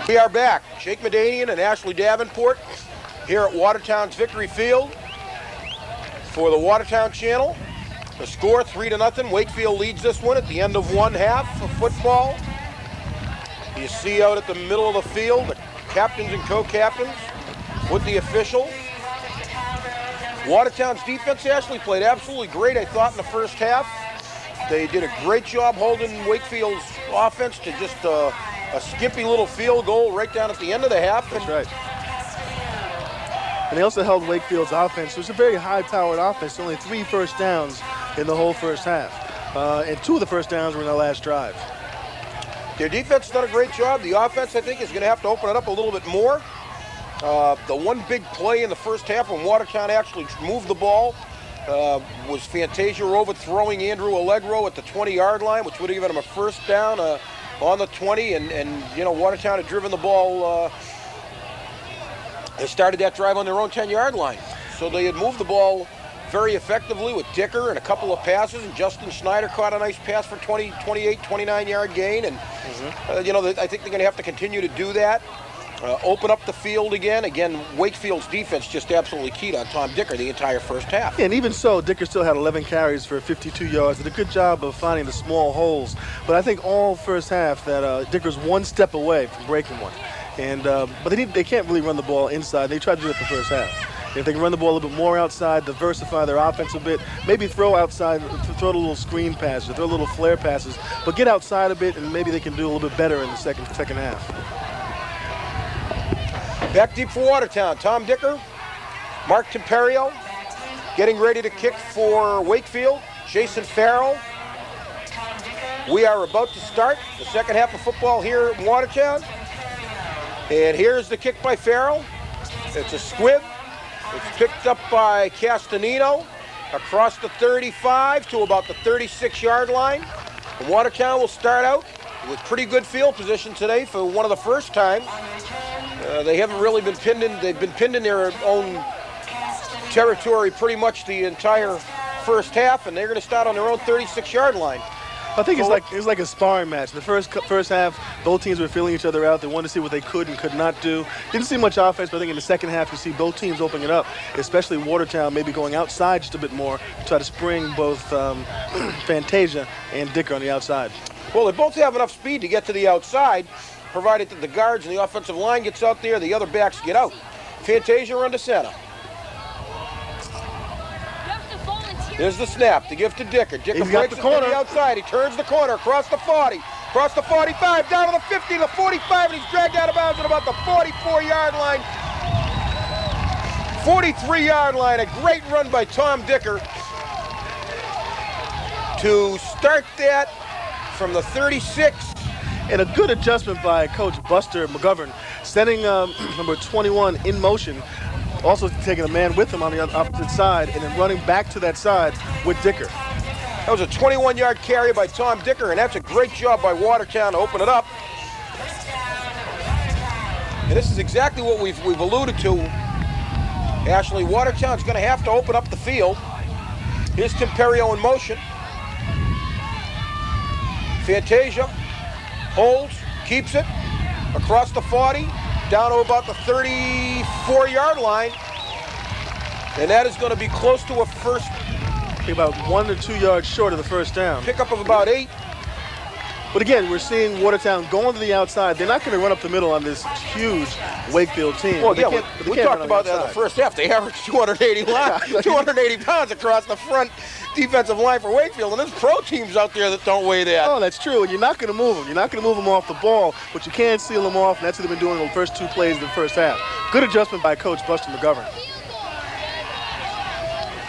We are back. Jake Medanian and Ashley Davenport here at Watertown's Victory Field for the Watertown Channel. The score 3-0. Wakefield leads this one at the end of one half of football. You see out at the middle of the field the captains and co-captains with the official. Watertown's defense actually played absolutely great, I thought, in the first half. They did a great job holding Wakefield's offense to just a skimpy little field goal right down at the end of the half. That's right. And they also held Wakefield's offense. It was a very high-powered offense. Only 3 first downs in the whole first half. And 2 of the first downs were in the last drive. Their defense has done a great job. The offense, I think, is going to have to open it up a little bit more. The one big play in the first half when Watertown actually moved the ball was Fantasia overthrowing Andrew Allegro at the 20-yard line, which would have given him a first down on the 20. And you know, Watertown had driven the ball. They started that drive on their own 10-yard line. So they had moved the ball very effectively with Dicker and a couple of passes, and Justin Schneider caught a nice pass for 28, 29-yard gain. And, you know, I think they're going to have to continue to do that. Open up the field again. Again, Wakefield's defense just absolutely keyed on Tom Dicker the entire first half. Yeah, and even so, Dicker still had 11 carries for 52 yards. Did a good job of finding the small holes. But I think all first half that Dicker's one step away from breaking one. And but they can't really run the ball inside. They tried to do it the first half. If they can run the ball a little bit more outside, diversify their offense a bit, maybe throw outside, throw a little screen passes, throw a little flare passes, but get outside a bit, and maybe they can do a little bit better in the second half. Back deep for Watertown. Tom Dicker, Mark Temperio, getting ready to kick for Wakefield. Jason Farrell. We are about to start the second half of football here in Watertown. And here's the kick by Farrell. It's a squib. It's picked up by Castanino across the 35 to about the 36-yard line. And Watertown will start out with pretty good field position today for one of the first times. They haven't really been pinned in. They've been pinned in their own territory pretty much the entire first half, and they're going to start on their own 36-yard line. I think it's like a sparring match. The first half, both teams were feeling each other out. They wanted to see what they could and could not do. Didn't see much offense, but I think in the second half you see both teams opening it up, especially Watertown maybe going outside just a bit more to try to spring both Fantasia and Dicker on the outside. Well, they both have enough speed to get to the outside, provided that the guards and the offensive line gets out there, the other backs get out. Fantasia under center. There's the snap to give to Dicker. Dicker breaks it to the outside. He turns the corner across the 40, across the 45, down to the 50, the 45, and he's dragged out of bounds at about the 44-yard line. 43-yard line. A great run by Tom Dicker to start that from the 36. And a good adjustment by Coach Buster McGovern, setting number 21 in motion, also taking a man with him on the opposite side and then running back to that side with Dicker. That was a 21-yard carry by Tom Dicker, and that's a great job by Watertown to open it up. And this is exactly what we've alluded to. Ashley, Watertown's going to have to open up the field. Here's Temperio in motion. Fantasia holds, keeps it across the 40, down to about the 34-yard line. And that is going to be close to a first. About 1 to 2 yards short of the first down. Pickup of about 8. But again, we're seeing Watertown going to the outside. They're not going to run up the middle on this huge Wakefield team. Well, yeah, we talked about that in the first half. They averaged 280 pounds across the front defensive line for Wakefield, and there's pro teams out there that don't weigh that. Oh, that's true, and you're not going to move them. You're not going to move them off the ball, but you can seal them off, and that's what they've been doing in the first 2 plays of the first half. Good adjustment by Coach Buster McGovern.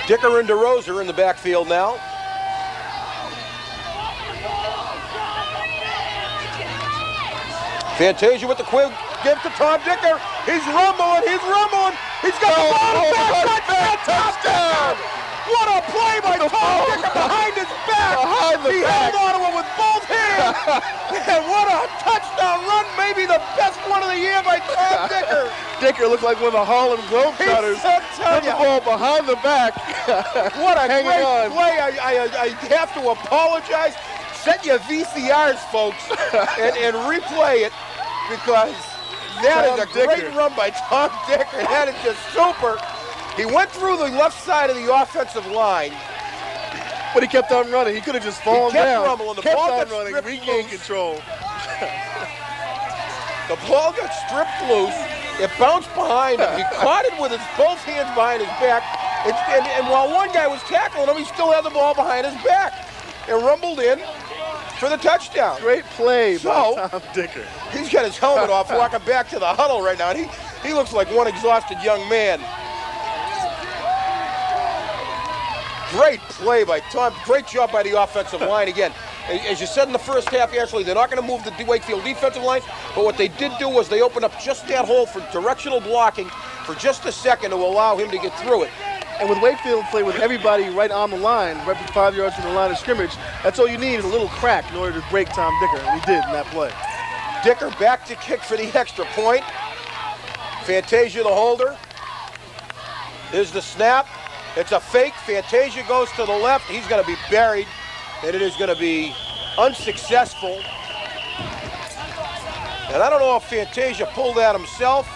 Dicker and DeRose are in the backfield now. Fantasia with the quick give to Tom Dicker. He's rumbling. He's got the ball back. Touchdown! What a play by Tom Dicker behind his back. He held on to it with both hands. And what a touchdown run. Maybe the best one of the year by Tom Dicker. Dicker looked like one of the Harlem Globetrotters. Put the ball behind the back. What a great play. I have to apologize. Set your VCRs, folks, and replay it, because That is Tom a great Dicker. run by Tom Dicker. That is just super. He went through the left side of the offensive line. But he kept on running. He could have just fallen kept down. rumbling. The kept ball on got running, stripped regained loose. control. The ball got stripped loose. It bounced behind him. He caught it with his both hands behind his back. And while one guy was tackling him, he still had the ball behind his back. And rumbled in for the touchdown. Great play So, by Tom Dicker. He's got his helmet off, walking back to the huddle right now. And he looks like one exhausted young man. Great play by Tom. Great job by the offensive line again. As you said in the first half, Ashley, they're not going to move the Wakefield defensive line, but what they did do was they opened up just that hole for directional blocking for just a second to allow him to get through it. And with Wakefield playing with everybody right on the line, right 5 yards from the line of scrimmage, that's all you need is a little crack in order to break Tom Dicker, and he did in that play. Dicker back to kick for the extra point. Fantasia the holder. Here's the snap. It's a fake. Fantasia goes to the left. He's going to be buried, and it is going to be unsuccessful. And I don't know if Fantasia pulled that himself.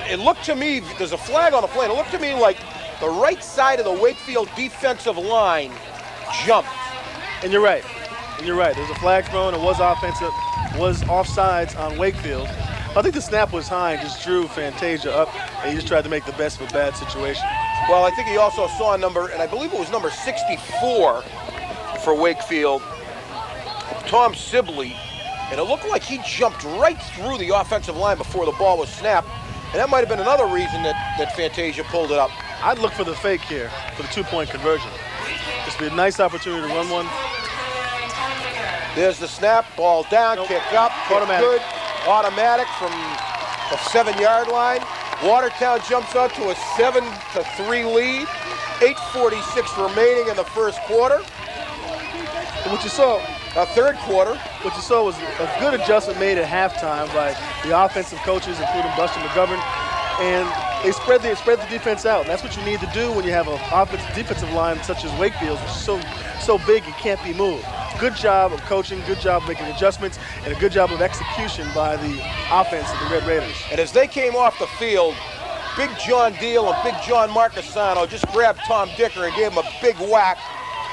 It looked to me, there's a flag on the plane. It looked to me like the right side of the Wakefield defensive line jumped. And you're right. There's a flag thrown. It was offensive, was offsides on Wakefield. I think the snap was high and just drew Fantasia up, and he just tried to make the best of a bad situation. Well, I think he also saw number, and I believe it was number 64 for Wakefield, Tom Sibley, and it looked like he jumped right through the offensive line before the ball was snapped, and that might have been another reason that Fantasia pulled it up. I'd look for the fake here for the two-point conversion. This would be a nice opportunity to run one. There's the snap, ball down, Nope. kick up, kick Automatic. good, automatic from the 7-yard line. Watertown jumps out to a 7-3 lead. 8:46 remaining in the first quarter. What you saw Third quarter. What you saw was a good adjustment made at halftime by the offensive coaches, including Buster McGovern, and they spread the defense out. And that's what you need to do when you have an defensive line such as Wakefield's, which is so big it can't be moved. Good job of coaching, good job of making adjustments, and a good job of execution by the offense of the Red Raiders. And as they came off the field, Big John Deal and Big John Marcasano just grabbed Tom Dicker and gave him a big whack.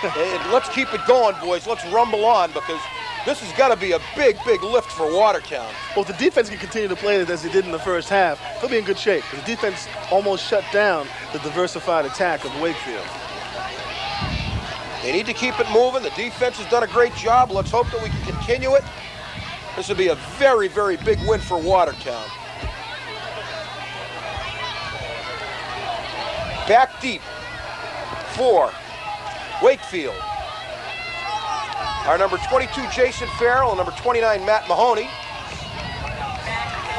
And let's keep it going, boys. Let's rumble on, because this has got to be a big, big lift for Watertown. Well, if the defense can continue to play as they did in the first half, they'll be in good shape. The defense almost shut down the diversified attack of Wakefield. They need to keep it moving. The defense has done a great job. Let's hope that we can continue it. This will be a very, very big win for Watertown. Back deep for Wakefield. Our number 22, Jason Farrell, and number 29, Matt Mahoney.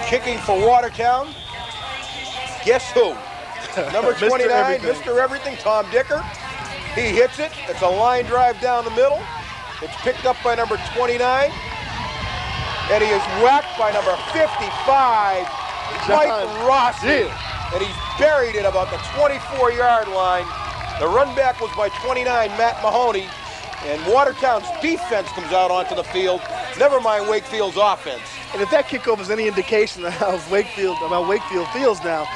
Kicking for Watertown. Guess who? Number 29, Mr. Everything, Tom Dicker. He hits it. It's a line drive down the middle. It's picked up by number 29. And he is whacked by number 55, Mike Rossi. And he's buried at about the 24-yard line. The run back was by 29, Matt Mahoney. And Watertown's defense comes out onto the field. Never mind Wakefield's offense. And if that kickoff is any indication of how Wakefield feels now,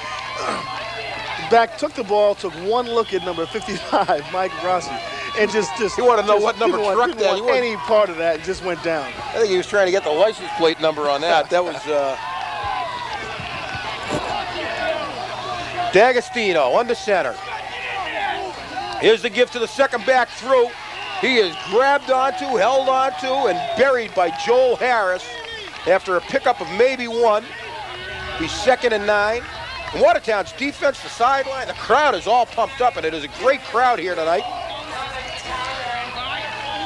back took the ball, took one look at number 55, Mike Rossi, and just You want to know what number truck that? Didn't want any part of that. It just went down. I think he was trying to get the license plate number on that. That was D'Agostino under center. Here's the give to the second back through. He is grabbed onto, held onto, and buried by Joel Harris after a pickup of maybe one. He's 2nd and 9. And Watertown's defense, the sideline, the crowd is all pumped up, and it is a great crowd here tonight.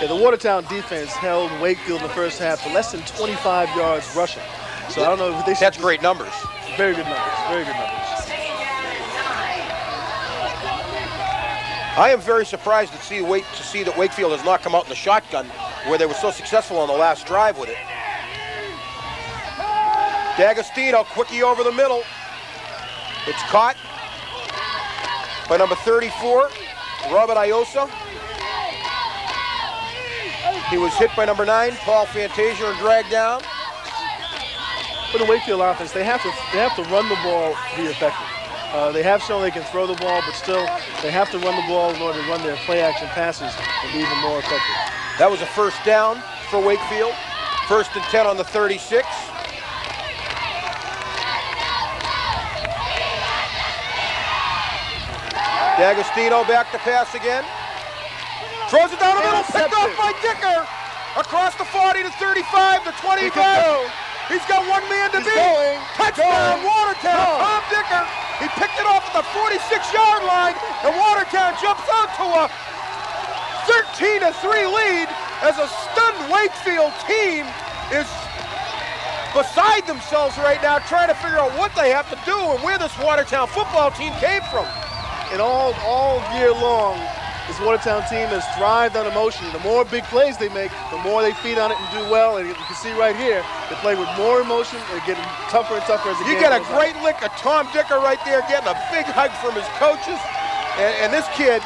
Yeah, the Watertown defense held Wakefield in the first half for less than 25 yards rushing. So I don't know if they. That's great numbers. Very good numbers. Very good numbers. I am very surprised to see that Wakefield has not come out in the shotgun where they were so successful on the last drive with it. D'Agostino, quickie over the middle. It's caught by number 34, Robert Iosa. He was hit by number 9, Paul Fantasia, and dragged down. for the Wakefield offense, they have to run the ball to be effective. They have shown they can throw the ball, but still they have to run the ball in order to run their play-action passes and be even more effective. That was a first down for Wakefield. 1st and 10 on the 36. D'Agostino back to pass again. Throws it down the middle, picked off by Dicker. Across the 40 to 35 to 25. He's got one man to beat. Touchdown, Watertown. Tom Dicker. He picked it off at the 46-yard line, and Watertown jumps out to a 13-3 lead as a stunned Wakefield team is beside themselves right now, trying to figure out what they have to do and where this Watertown football team came from. And all year long, this Watertown team has thrived on emotion. The more big plays they make, the more they feed on it and do well. And you can see right here, they play with more emotion. They're getting tougher and tougher as the game goes on. You get a on. great lick of Tom Dicker right there, getting a big hug from his coaches. And this kid,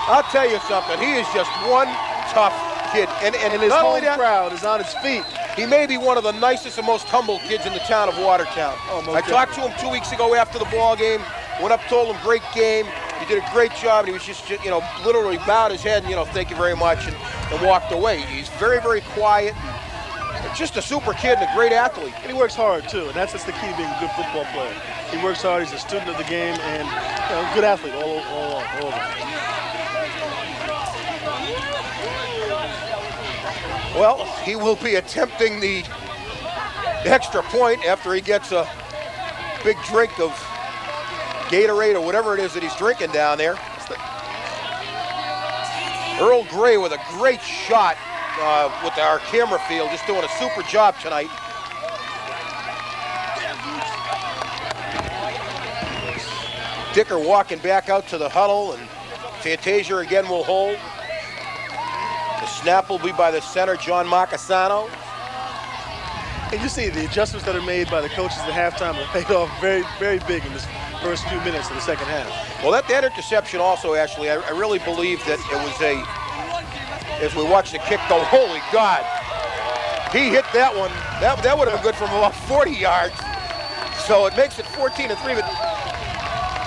I'll tell you something, he is just one tough kid. And his home crowd is on its feet. He may be one of the nicest and most humble kids in the town of Watertown. I talked to him 2 weeks ago after the ball game. Went up, told him, great game. You did a great job. And he was just literally bowed his head and, thank you very much, and walked away. He's very, very quiet. And just a super kid and a great athlete. And he works hard, too. And that's the key to being a good football player. He works hard. He's a student of the game and good athlete all over. Well, he will be attempting the extra point after he gets a big drink of Gatorade or whatever it is that he's drinking down there. Earl Gray with a great shot with our camera field, just doing a super job tonight. Dicker walking back out to the huddle, and Fantasia again will hold. The snap will be by the center, John Marcassano. And you see the adjustments that are made by the coaches at halftime have paid off very, very big in this first few minutes of the second half. Well, that interception also, actually, I really believe that it was as we watch the kick go, holy God, he hit that one. That would have been good from about 40 yards. So it makes it 14-3, but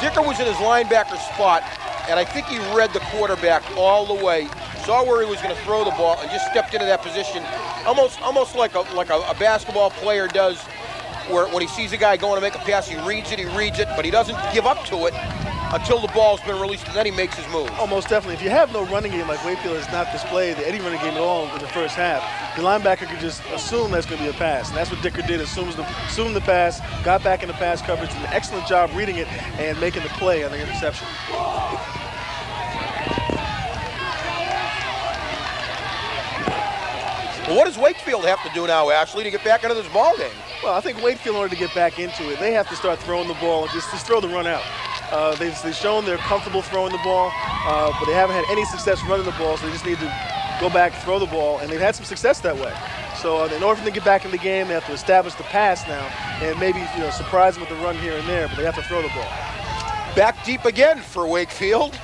Dicker was in his linebacker spot, and I think he read the quarterback all the way, saw where he was going to throw the ball, and just stepped into that position, almost like a basketball player does, where when he sees a guy going to make a pass, he reads it, but he doesn't give up to it until the ball's been released, and then he makes his move. Oh, most definitely. If you have no running game like Wakefield has not displayed any running game at all in the first half, the linebacker could just assume that's going to be a pass. And that's what Dicker did, assumed the pass, got back in the pass coverage, did an excellent job reading it and making the play on the interception. Well, what does Wakefield have to do now, Ashley, to get back into this ball game? Well, I think Wakefield, in order to get back into it, they have to start throwing the ball and just throw the run out. They've shown they're comfortable throwing the ball, but they haven't had any success running the ball, so they just need to go back, throw the ball, and they've had some success that way. So in order for them to get back in the game, they have to establish the pass now and maybe surprise them with the run here and there, but they have to throw the ball. Back deep again for Wakefield.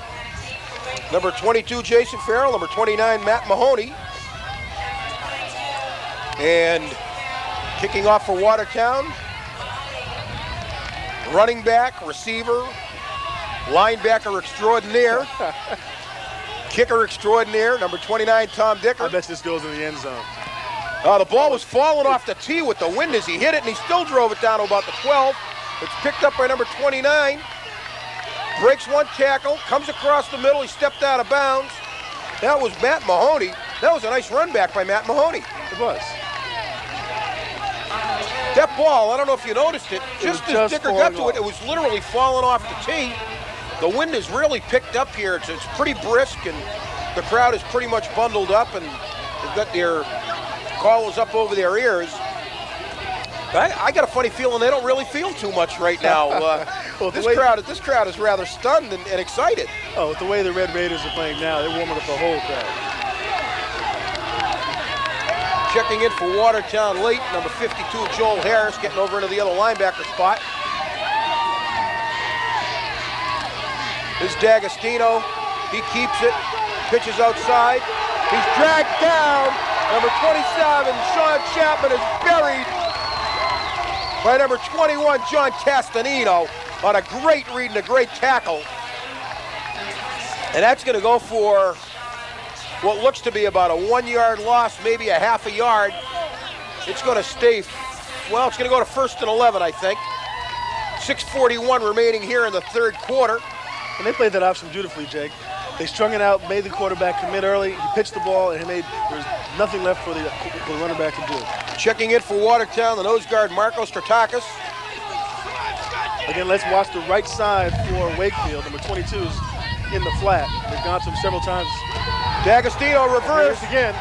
Number 22, Jason Farrell. Number 29, Matt Mahoney. And kicking off for Watertown, running back, receiver, linebacker extraordinaire, kicker extraordinaire, number 29, Tom Dicker. I bet this goes in the end zone. The ball was falling off the tee with the wind as he hit it, and he still drove it down to about the 12. It's picked up by number 29. Breaks one tackle, comes across the middle, he stepped out of bounds. That was Matt Mahoney. That was a nice run back by Matt Mahoney. It was. That ball, I don't know if you noticed it, just as Dicker got to it, it was literally falling off the tee. The wind is really picked up here. It's pretty brisk, and the crowd is pretty much bundled up, and they've got their collars up over their ears. I got a funny feeling they don't really feel too much right now. Well, this crowd is rather stunned and excited. Oh, with the way the Red Raiders are playing now, they're warming up the whole crowd. Checking in for Watertown late, number 52, Joel Harris, getting over into the other linebacker spot. This is D'Agostino. He keeps it, pitches outside. He's dragged down. Number 27, Sean Chapman, is buried by number 21, John Castanino, on a great read and a great tackle. And that's going to go for what looks to be about a 1-yard loss, maybe a half a yard. It's going to stay, well, it's going to go to 1st and 11, I think. 6:41 remaining here in the third quarter. And they played that option beautifully, Jake. They strung it out, made the quarterback commit early. He pitched the ball, and there was nothing left for the running back to do. Checking in for Watertown, the nose guard, Marcos Stratakis. Again, let's watch the right side for Wakefield. Number 22's in the flat. They've gone to him several times. D'Agostino reverse. Again.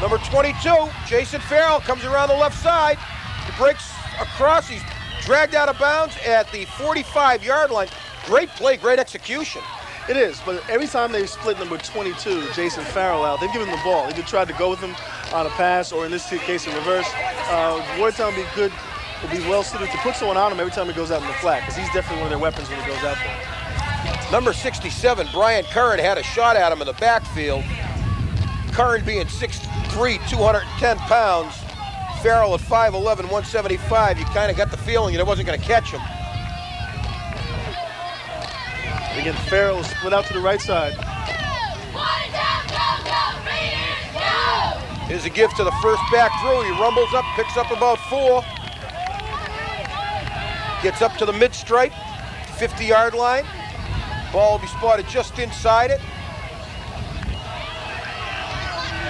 Number 22, Jason Farrell, comes around the left side. He breaks across. He's dragged out of bounds at the 45-yard line. Great play, great execution. It is, but every time they split number 22, Jason Farrell, out, they've given him the ball. They either tried to go with him on a pass or in this case in reverse. Watertown will be well suited to put someone on him every time he goes out in the flat, because he's definitely one of their weapons when he goes out there. Number 67, Brian Curran, had a shot at him in the backfield. Curran being 6'3", 210 pounds. Farrell at 5'11", 175. You kind of got the feeling that it wasn't going to catch him. Again, Farrell is split out to the right side. Here's a give to the first back through. He rumbles up, picks up about 4. Gets up to the mid-stripe, 50-yard line. Ball will be spotted just inside it.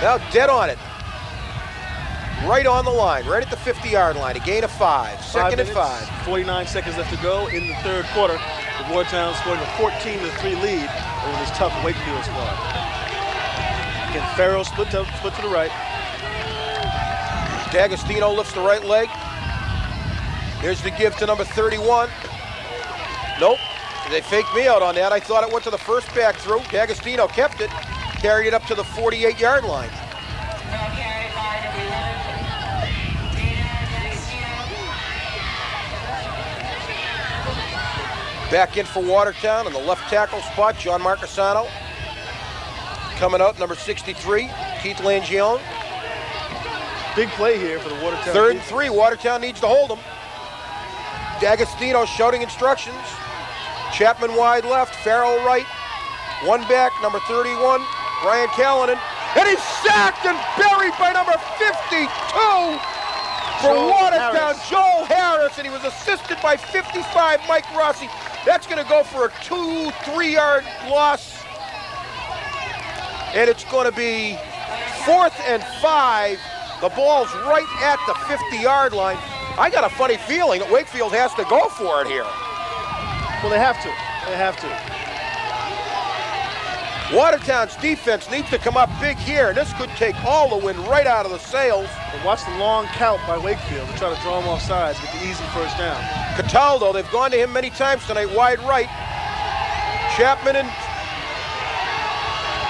Now dead on it. Right on the line, right at the 50-yard line. A gain of 5. Second and 5. 49 seconds left to go in the third quarter. The Watertown scoring a 14-3 lead over this tough Wakefield squad. Again, Farrell split to the right. D'Agostino lifts the right leg. Here's the give to number 31. Nope, they faked me out on that. I thought it went to the first back through. D'Agostino kept it, carried it up to the 48-yard line. Back in for Watertown in the left tackle spot, John Marcasano. Coming out, number 63, Keith Langione. Big play here for the Watertown. 3rd and 3, Watertown needs to hold them. D'Agostino shouting instructions. Chapman wide left, Farrell right. One back, number 31, Brian Callanan. And he's sacked and buried by number 52 for Watertown, Joel Harris. And he was assisted by 55, Mike Rossi. That's going to go for a 2-3 loss. And it's going to be 4th and 5. The ball's right at the 50-yard line. I got a funny feeling that Wakefield has to go for it here. Well, they have to. They have to. Watertown's defense needs to come up big here, and this could take all the wind right out of the sails. And watch the long count by Wakefield to try to draw him off sides, get the easy first down. Cataldo, they've gone to him many times tonight, wide right. Chapman and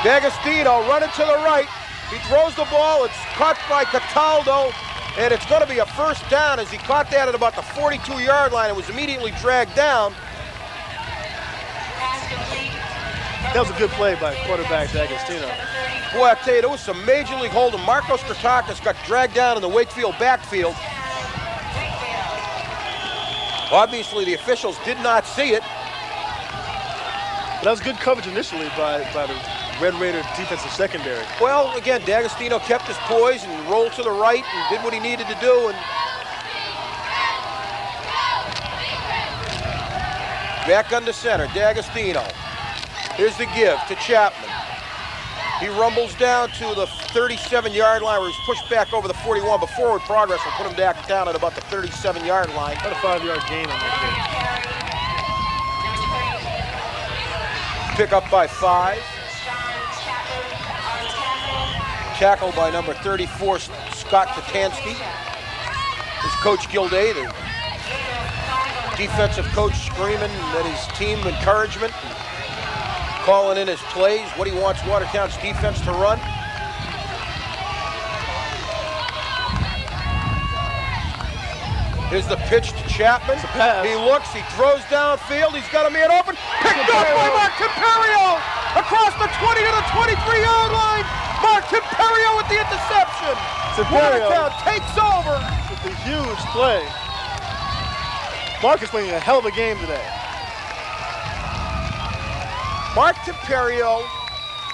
D'Agostino running to the right. He throws the ball, it's caught by Cataldo, and it's going to be a first down as he caught that at about the 42-yard line and was immediately dragged down. That was a good play by quarterback D'Agostino. Boy, I tell you, there was some major league holding. Marcos Stratakis got dragged down in the Wakefield backfield. Obviously, the officials did not see it. But that was good coverage initially by the Red Raider defensive secondary. Well, again, D'Agostino kept his poise and rolled to the right and did what he needed to do. And back under center, D'Agostino. Here's the give to Chapman. He rumbles down to the 37-yard line where he's pushed back over the 41, but forward progress will put him back down at about the 37-yard line. About a 5-yard gain on that Pick up by 5. Tackle by number 34, Scott Tatansky. It's Coach Gilday, the defensive coach, screaming at his team encouragement, calling in his plays, what he wants Watertown's defense to run. Here's the pitch to Chapman. He looks, he throws downfield, he's got a man open. Picked up by Mark Temperio across the 20 to the 23-yard line. Mark Temperio with the interception. Watertown takes over. It's a huge play. Mark is playing a hell of a game today. Mark Temperio,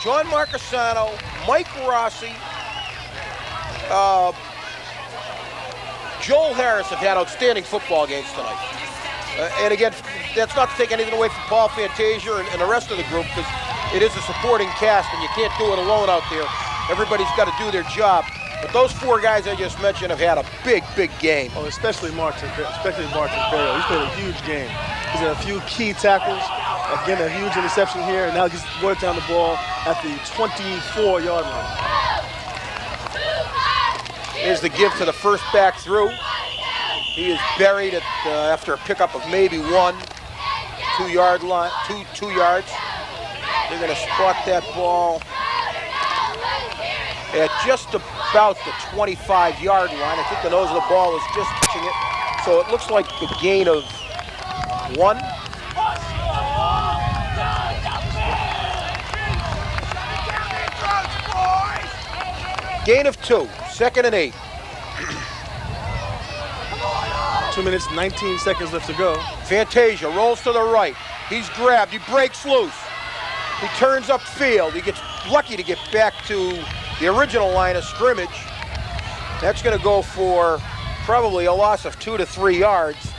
John Marcasano, Mike Rossi, Joel Harris have had outstanding football games tonight. And again, that's not to take anything away from Paul Fantasia and the rest of the group, because it is a supporting cast and you can't do it alone out there. Everybody's got to do their job. But those four guys I just mentioned have had a big, big game. Oh, especially Mark Temperio. He's played a huge game. He's had a few key tackles. Again, a huge interception here, and now gets Watertown the ball at the 24-yard line. Here's the give to the first back through. He is buried at after a pickup of maybe 2 yards. They're going to spot that ball at just about the 25-yard line. I think the nose of the ball is just touching it. So it looks like the gain of 1. Gain of 2, 2nd and 8. 2 minutes, 19 seconds left to go. Fantasia rolls to the right. He's grabbed, he breaks loose. He turns upfield. He gets lucky to get back to the original line of scrimmage. That's going to go for probably a loss of 2 to 3 yards.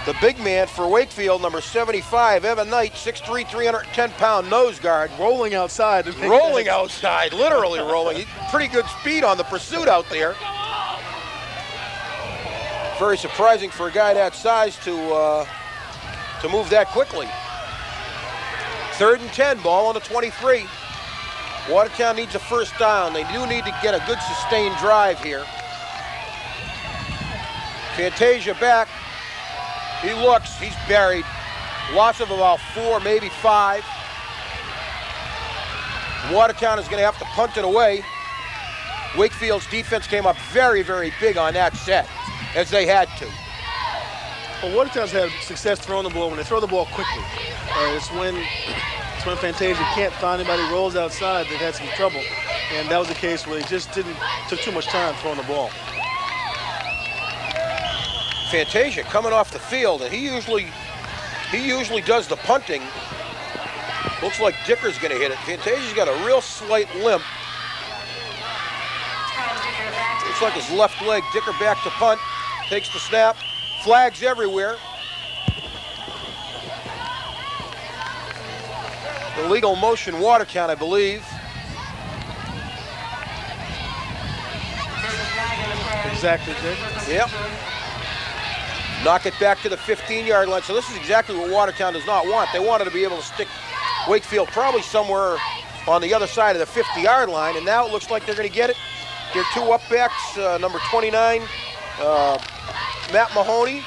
The big man for Wakefield, number 75, Evan Knight, 6'3", 310-pound nose guard. Rolling outside. Rolling outside, literally rolling. Pretty good speed on the pursuit out there. Very surprising for a guy that size to move that quickly. 3rd and 10, ball on the 23. Watertown needs a first down. They do need to get a good sustained drive here. Fantasia back. He looks, he's buried. Loss of about 4, maybe 5. Watertown is going to have to punt it away. Wakefield's defense came up very, very big on that set, as they had to. Well, Watertown's had success throwing the ball when they throw the ball quickly. It's when Fantasia can't find anybody, rolls outside, they've had some trouble. And that was the case where he just took too much time throwing the ball. Fantasia coming off the field, and he usually does the punting. Looks like Dicker's going to hit it. Fantasia's got a real slight limp. Looks like his left leg. Dicker back to punt, takes the snap. Flags everywhere. Illegal motion, Watertown, I believe. Exactly, Dick. Yep. Knock it back to the 15-yard line. So this is exactly what Watertown does not want. They wanted to be able to stick Wakefield probably somewhere on the other side of the 50-yard line, and now it looks like they're going to get it. Their 2 up-backs, number 29, Matt Mahoney,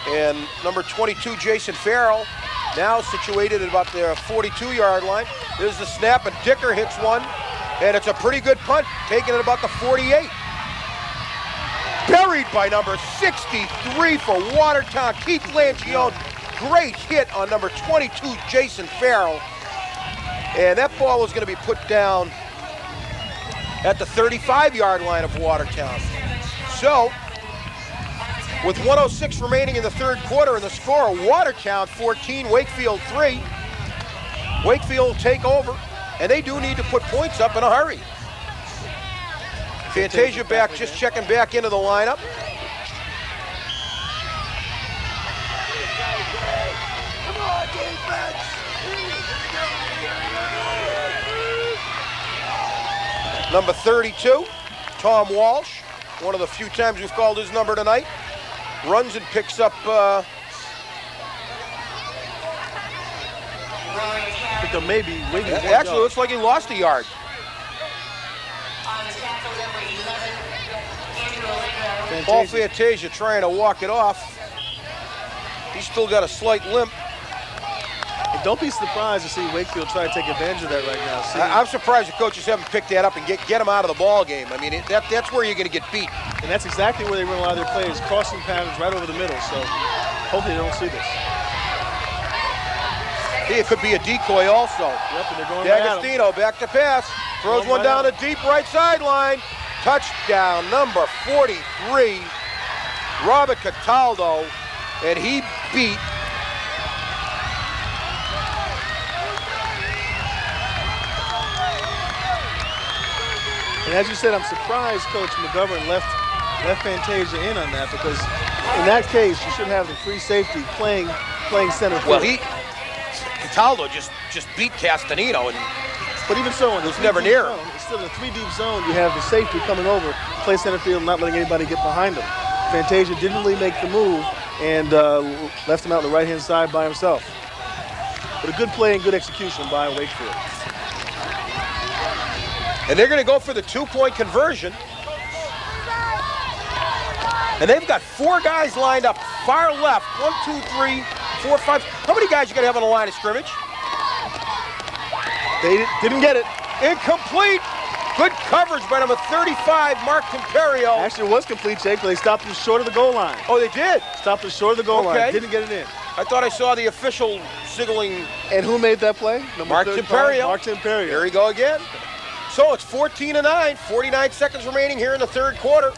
and number 22, Jason Farrell, now situated at about the 42-yard line. There's the snap, and Dicker hits one, and it's a pretty good punt, taking it about the 48. Buried by number 63 for Watertown, Keith Lancione. Great hit on number 22, Jason Farrell. And that ball was going to be put down at the 35-yard line of Watertown. So, with 1:06 remaining in the third quarter, and the score, Watertown 14, Wakefield 3. Wakefield will take over, and they do need to put points up in a hurry. Fantasia back, just checking back into the lineup. Number 32, Tom Walsh. One of the few times we've called his number tonight. Runs and picks up. I think maybe actually, it looks like he lost a yard. Paul Fantasia trying to walk it off. He's still got a slight limp. And don't be surprised to see Wakefield try to take advantage of that right now. I'm surprised the coaches haven't picked that up and get him out of the ball game. I mean, that's where you're going to get beat. And that's exactly where they run a lot of their plays, crossing patterns right over the middle. So hopefully they don't see this. It could be a decoy also. Yep, and they're going D'Agostino back to pass. Throws one down the deep right sideline. Touchdown, number 43, Robert Cataldo, and he beat And as you said, I'm surprised Coach McGovern left Fantasia in on that, because in that case, you should have the free safety playing center field. Well, Cataldo just beat Castanino, and but even so, it was never near. It's still in a 3-deep zone. You have the safety coming over, play center field, not letting anybody get behind him. Fantasia didn't really make the move and left him out on the right-hand side by himself. But a good play and good execution by Wakefield. And they're going to go for the 2-point conversion. And they've got 4 guys lined up far left. 1, 2, 3, 4, 5. How many guys you got to have on the line of scrimmage? They didn't get it. Incomplete. Good coverage by number 35, Mark Temperio. Actually, it was complete, Jake, but they stopped him short of the goal line. Oh, they did? Stopped him short of the goal line. Didn't get it in. I thought I saw the official signaling. And who made that play? Mark Temperio. Mark Temperio. Here we go again. So it's 14-9, 49 seconds remaining here in the third quarter.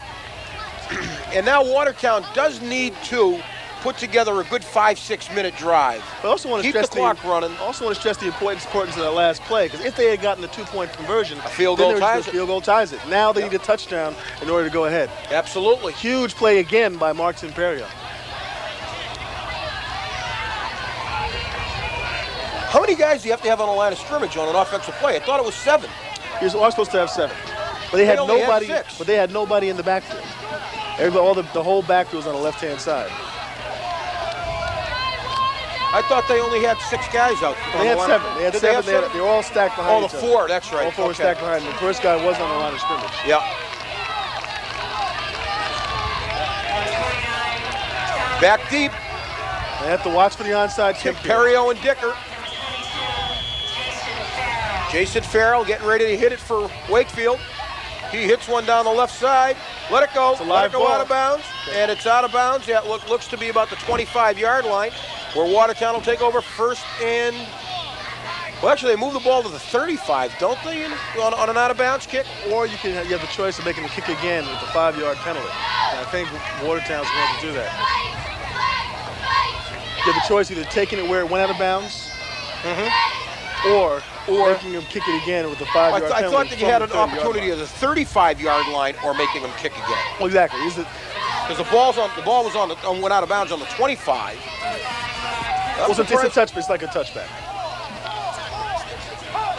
And now Watertown does need to put together a good 5-6 minute drive. But I also want to keep the clock running. Also want to stress the importance of that last play, because if they had gotten the 2-point conversion, a field goal ties it. Now they need a touchdown in order to go ahead. Absolutely. Huge play again by Mark Temperio. How many guys do you have to have on the line of scrimmage on an offensive play? I thought it was 7. You are supposed to have 7, but they had nobody. Had 6. But they had nobody in the backfield. The whole backfield was on the left-hand side. I thought they only had 6 guys out. They had 7. They had 7. They were all stacked behind each other. Oh, the 4. That's right. All 4 were stacked behind them. The first guy was on the line of scrimmage. Yeah. Back deep. They have to watch for the onside kick. Temperio and Dicker. Jason Farrell getting ready to hit it for Wakefield. He hits one down the left side. Let it go. Let it go out of bounds. And it's out of bounds. Yeah, it looks to be about the 25-yard line, where Watertown will take over first and... Well, actually, they move the ball to the 35, don't they, on an out-of-bounds kick? Or you have the choice of making the kick again with the 5-yard penalty. And I think Watertown's going to do that. You have the choice either taking it where it went out of bounds, or making them kick it again with the 5-yard penalty. I thought that you had an opportunity at the 35-yard line or making them kick again. Well, exactly. Because the ball went out of bounds on the 25. It's a touchback. It's like a touchback.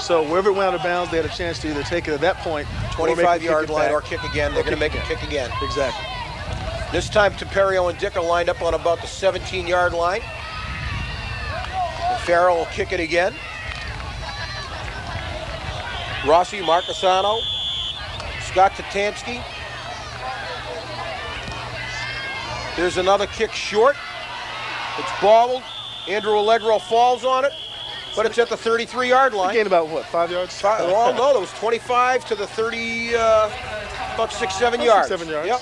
So wherever it went out of bounds, they had a chance to either take it at that point, 25-yard line, or kick again. They're going to make it kick again. Exactly. This time, Temperio and Dick are lined up on about the 17-yard line. And Farrell will kick it again. Rossi, Marcasano, Scott Tatansky. There's another kick short. It's bobbled. Andrew Allegro falls on it, but it's at the 33-yard line. He gained about, what, 5 yards? Well, no, there was 25 to the 30, about 6-7 yards. 6-7 yards. Yep.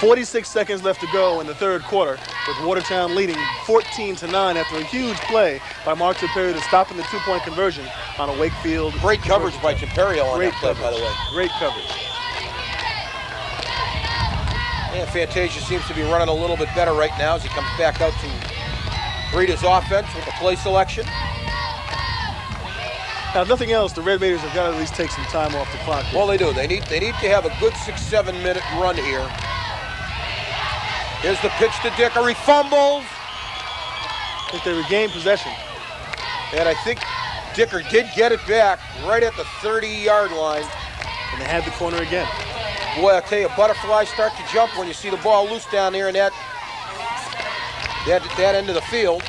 46 seconds left to go in the third quarter, with Watertown leading 14-9 after a huge play by Mark Temperio to stop in the 2-point conversion on a Wakefield. Great coverage by Temperio on that play, by the way. Great coverage. And Fantasia seems to be running a little bit better right now as he comes back out to greet his offense with the play selection. Now, if nothing else, the Red Raiders have got to at least take some time off the clock here. Well, they do. They need to have a good 6-7 minute run here. Here's the pitch to Dicker. He fumbles. I think they regained possession. And I think Dicker did get it back right at the 30-yard line. And they had the corner again. Boy, I'll tell you, butterflies start to jump when you see the ball loose down there in that end of the field.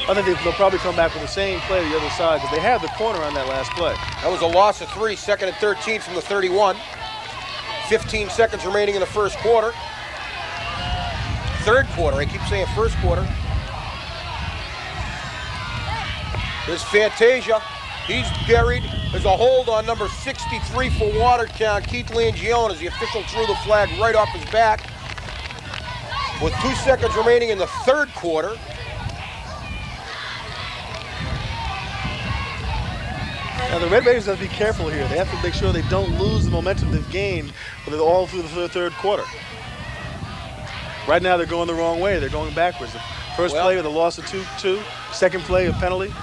I think they'll probably come back with the same play to the other side, but they had the corner on that last play. That was a loss of 3, 2nd and 13 from the 31. 15 seconds remaining in the first quarter. Third quarter, I keep saying first quarter. There's Fantasia. He's buried. There's a hold on number 63 for Watertown. Keith Langione, as the official threw the flag right off his back. With 2 seconds remaining in the third quarter. Now the Red Raiders have to be careful here. They have to make sure they don't lose the momentum they've gained all through the third quarter. Right now they're going the wrong way. They're going backwards. The first play with a loss of 2-2. Second play, a penalty.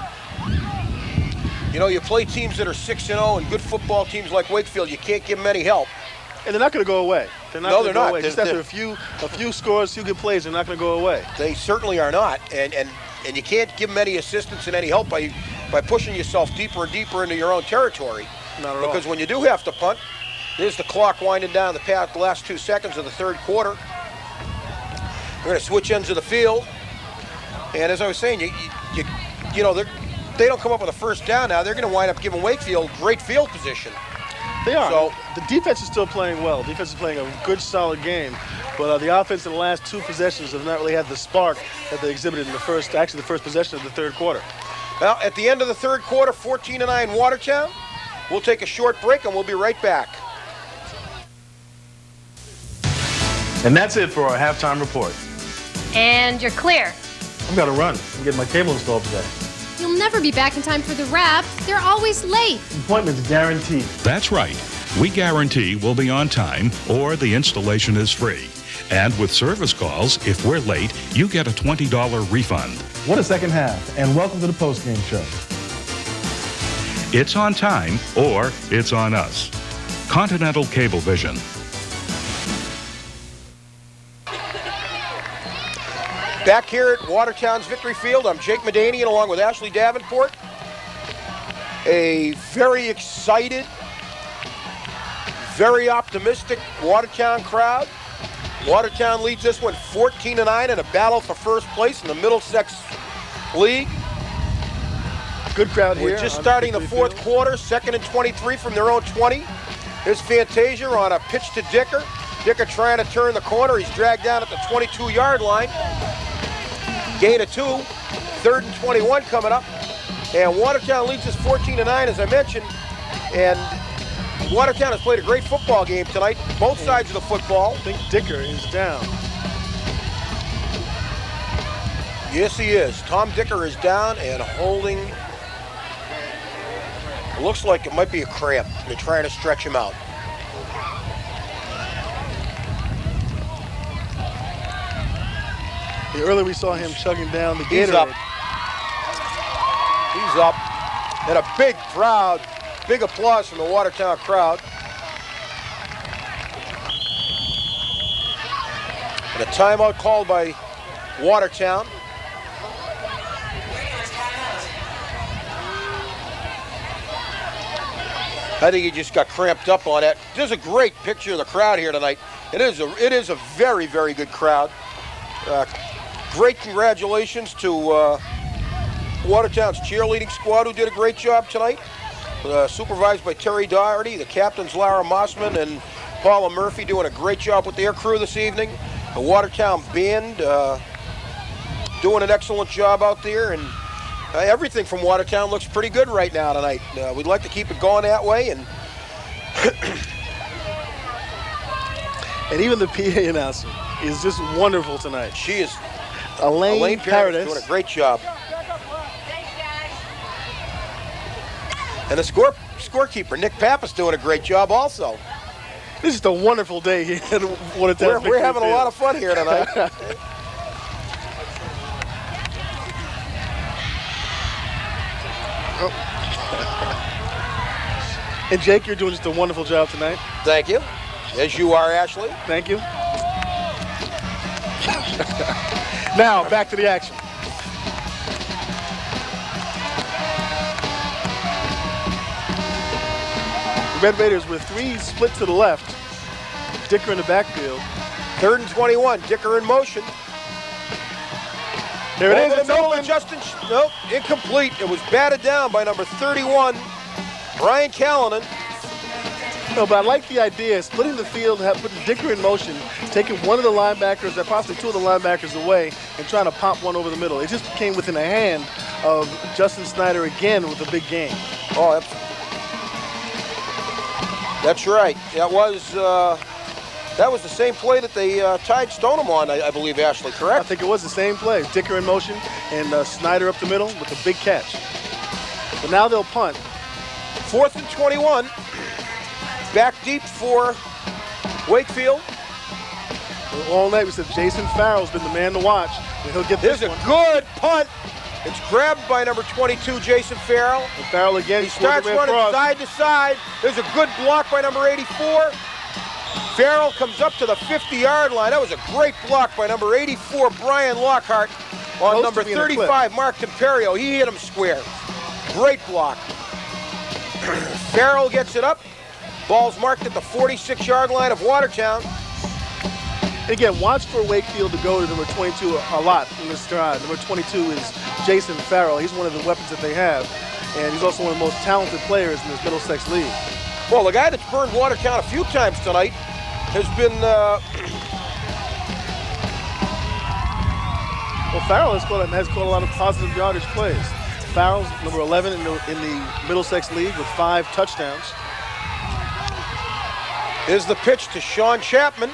You know, you play teams that are 6-0 and good football teams like Wakefield, you can't give them any help. And they're not going to go away. They're not going to go away. Just after a few scores, few good plays, they're not going to go away. They certainly are not. And you can't give them any assistance and any help by pushing yourself deeper and deeper into your own territory. Not at all. Because when you do have to punt, there's the clock winding down the last 2 seconds of the third quarter. We're going to switch ends of the field. And as I was saying, you know, they don't come up with a first down now. They're going to wind up giving Wakefield great field position. They are. So the defense is still playing well. Defense is playing a good, solid game. But the offense in the last 2 possessions have not really had the spark that they exhibited in the first possession of the third quarter. Well, at the end of the third quarter, 14-9 Watertown. We'll take a short break and we'll be right back. And that's it for our halftime report. And you're clear. I've got to run. I'm getting my cable installed today. You'll never be back in time for the wrap. They're always late. Appointment's guaranteed. That's right. We guarantee we'll be on time or the installation is free. And with service calls, if we're late, you get a $20 refund. What a second half, and welcome to the postgame show. It's on time or it's on us. Continental Cablevision. Back here at Watertown's Victory Field, I'm Jake Medanian along with Ashley Davenport. A very excited, very optimistic Watertown crowd. Watertown leads this one 14-9 in a battle for first place in the Middlesex League. Good crowd here. We're just starting the fourth quarter, 2nd and 23 from their own 20. Here's Fantasia on a pitch to Dicker. Dicker trying to turn the corner. He's dragged down at the 22-yard line. Gain of 2, 3rd and 21 coming up. And Watertown leads us 14-9, as I mentioned. And Watertown has played a great football game tonight, both sides of the football. I think Dicker is down. Yes, he is. Tom Dicker is down and holding. It looks like it might be a cramp. They're trying to stretch him out. Earlier we saw him chugging down the He's Gatorade. up. He's up. And a big crowd, big applause from the Watertown crowd. And a timeout called by Watertown. I think he just got cramped up on it. There's a great picture of the crowd here tonight. It is a very, very good crowd. Great congratulations to Watertown's cheerleading squad, who did a great job tonight. Supervised by Terry Doherty, the captains Lara Mossman and Paula Murphy doing a great job with their crew this evening. The Watertown band doing an excellent job out there, and everything from Watertown looks pretty good right now tonight. We'd like to keep it going that way, and and even the PA announcer is just wonderful tonight. She is. Elaine Paradis doing a great job. And the scorekeeper, Nick Pappas, doing a great job also. This is a wonderful day here at Watertown. We're having a lot of fun here tonight. And Jake, you're doing just a wonderful job tonight. Thank you. As you are, Ashley. Thank you. Now, back to the action. The Red Raiders with 3 split to the left. Dicker in the backfield. 3rd and 21, Dicker in motion. There it is, Over the it's middle open. to Justin, nope, incomplete. It was batted down by number 31, Brian Callanan. No, but I like the idea, splitting the field, putting Dicker in motion, taking one of the linebackers, or possibly 2 of the linebackers away, and trying to pop one over the middle. It just came within a hand of Justin Snyder again with a big game. Oh, that's right. That was the same play that they tied Stoneham on, I believe, Ashley, I correct? think it was the same play. Dicker in motion and Snyder up the middle with a big catch. But now they'll punt. 4th and 21. Back deep for Wakefield. All night we said Jason Farrell's been the man to watch, and he'll get this Here's one. a good punt. It's grabbed by number 22, Jason Farrell. And Farrell again. He starts running side to side. There's a good block by number 84. Farrell comes up to the 50-yard line. That was a great block by number 84, Brian Lockhart, on Close number to being a 35, Mark Temperio. He hit him square. Great block. Farrell gets it up. Ball's marked at the 46-yard line of Watertown. Again, watch for Wakefield to go to number 22 a lot in this drive. Number 22 is Jason Farrell. He's one of the weapons that they have, and he's also one of the most talented players in this Middlesex League. Well, the guy that's burned Watertown a few times tonight has been... Well, Farrell has caught a lot of positive yardage plays. Farrell's number 11 in the Middlesex League with 5 touchdowns. Here's the pitch to Sean Chapman.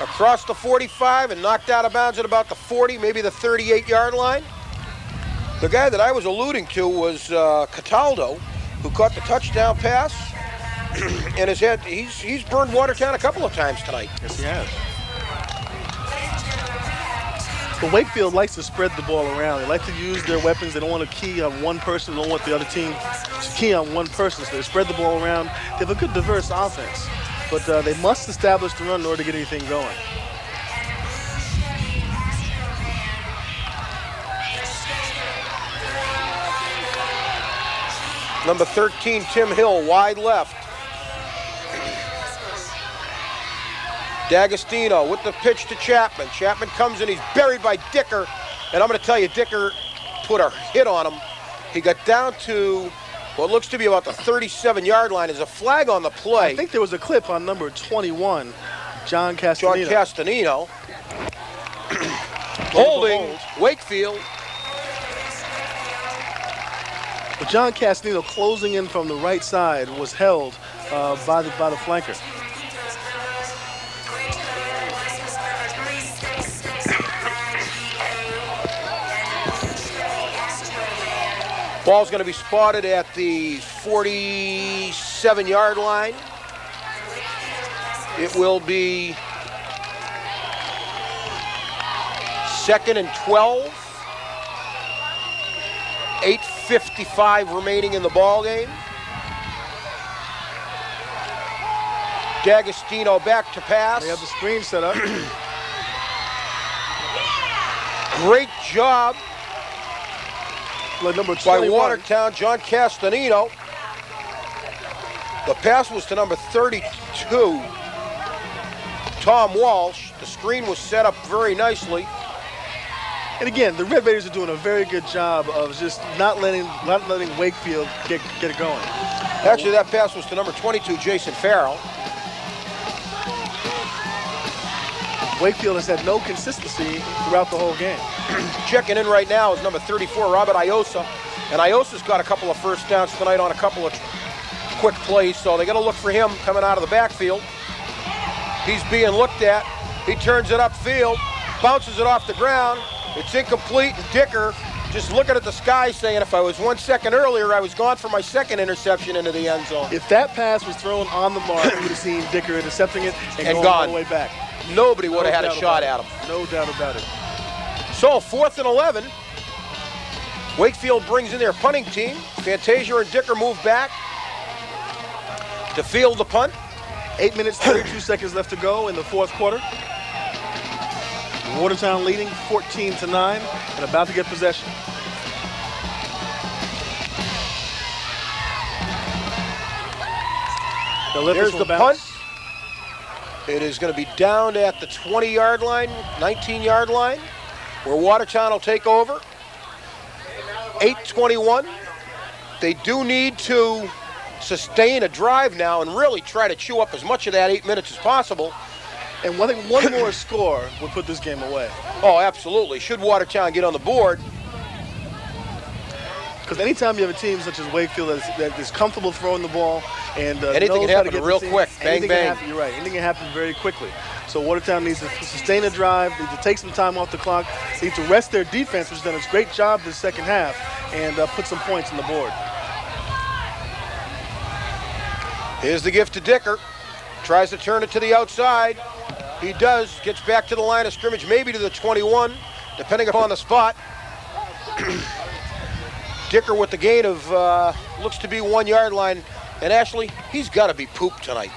Across the 45 and knocked out of bounds at about the 40, maybe the 38-yard line. The guy that I was alluding to was Cataldo, who caught the touchdown pass. And he's burned Watertown a couple of times tonight. Yes, he has. But Wakefield likes to spread the ball around. They like to use their weapons. They don't want to key on one person. They don't want the other team to key on one person. So they spread the ball around. They have a good, diverse offense. But they must establish the run in order to get anything going. Number 13, Tim Hill, wide left. D'Agostino with the pitch to Chapman. Chapman comes in, he's buried by Dicker. And I'm going to tell you, Dicker put a hit on him. He got down to what looks to be about the 37-yard line. There's a flag on the play. I think there was a clip on number 21, John Castanino. John Castanino. Holding Wakefield. But John Castanino closing in from the right side was held by the flanker. Ball's going to be spotted at the 47-yard line. It will be 2nd and 12. 8:55 remaining in the ball game. D'Agostino back to pass. They have the screen set up. Great job Like number by 21. Watertown, John Castanino. The pass was to number 32, Tom Walsh. The screen was set up very nicely. And again, the Red Raiders are doing a very good job of just not letting Wakefield get it going. Actually, that pass was to number 22, Jason Farrell. Wakefield has had no consistency throughout the whole game. Checking in right now is number 34, Robert Iosa. And Iosa's got a couple of first downs tonight on a couple of quick plays, so they got to look for him coming out of the backfield. He's being looked at. He turns it upfield, bounces it off the ground. It's incomplete, and Dicker just looking at the sky saying, if I was 1 second earlier, I was gone for my second interception into the end zone. If that pass was thrown on the mark, you would have seen Dicker intercepting it and going gone. all the way back. Nobody would have had a shot at him. No doubt about it. So 4th and 11. Wakefield brings in their punting team. Fantasia and Dicker move back to field the punt. 8 minutes, 32 seconds left to go in the fourth quarter. Watertown leading 14-9 and about to get possession. There's the punt. It is going to be down at the 20-yard line, 19-yard line, where Watertown will take over. 8:21. They do need to sustain a drive now and really try to chew up as much of that 8 minutes as possible. And I think one more score would put this game away. Oh, absolutely. Should Watertown get on the board. Because anytime you have a team such as Wakefield that is comfortable throwing the ball and anything can happen real quick. Bang, bang. You're right. Anything can happen very quickly. So Watertown needs to sustain a drive, needs to take some time off the clock, needs to rest their defense, which has done a great job this second half, and put some points on the board. Here's the gift to Dicker. Tries to turn it to the outside. He does. Gets back to the line of scrimmage, maybe to the 21, depending upon the spot. Dicker with the gain of, looks to be 1 yard line. And Ashley, he's got to be pooped tonight.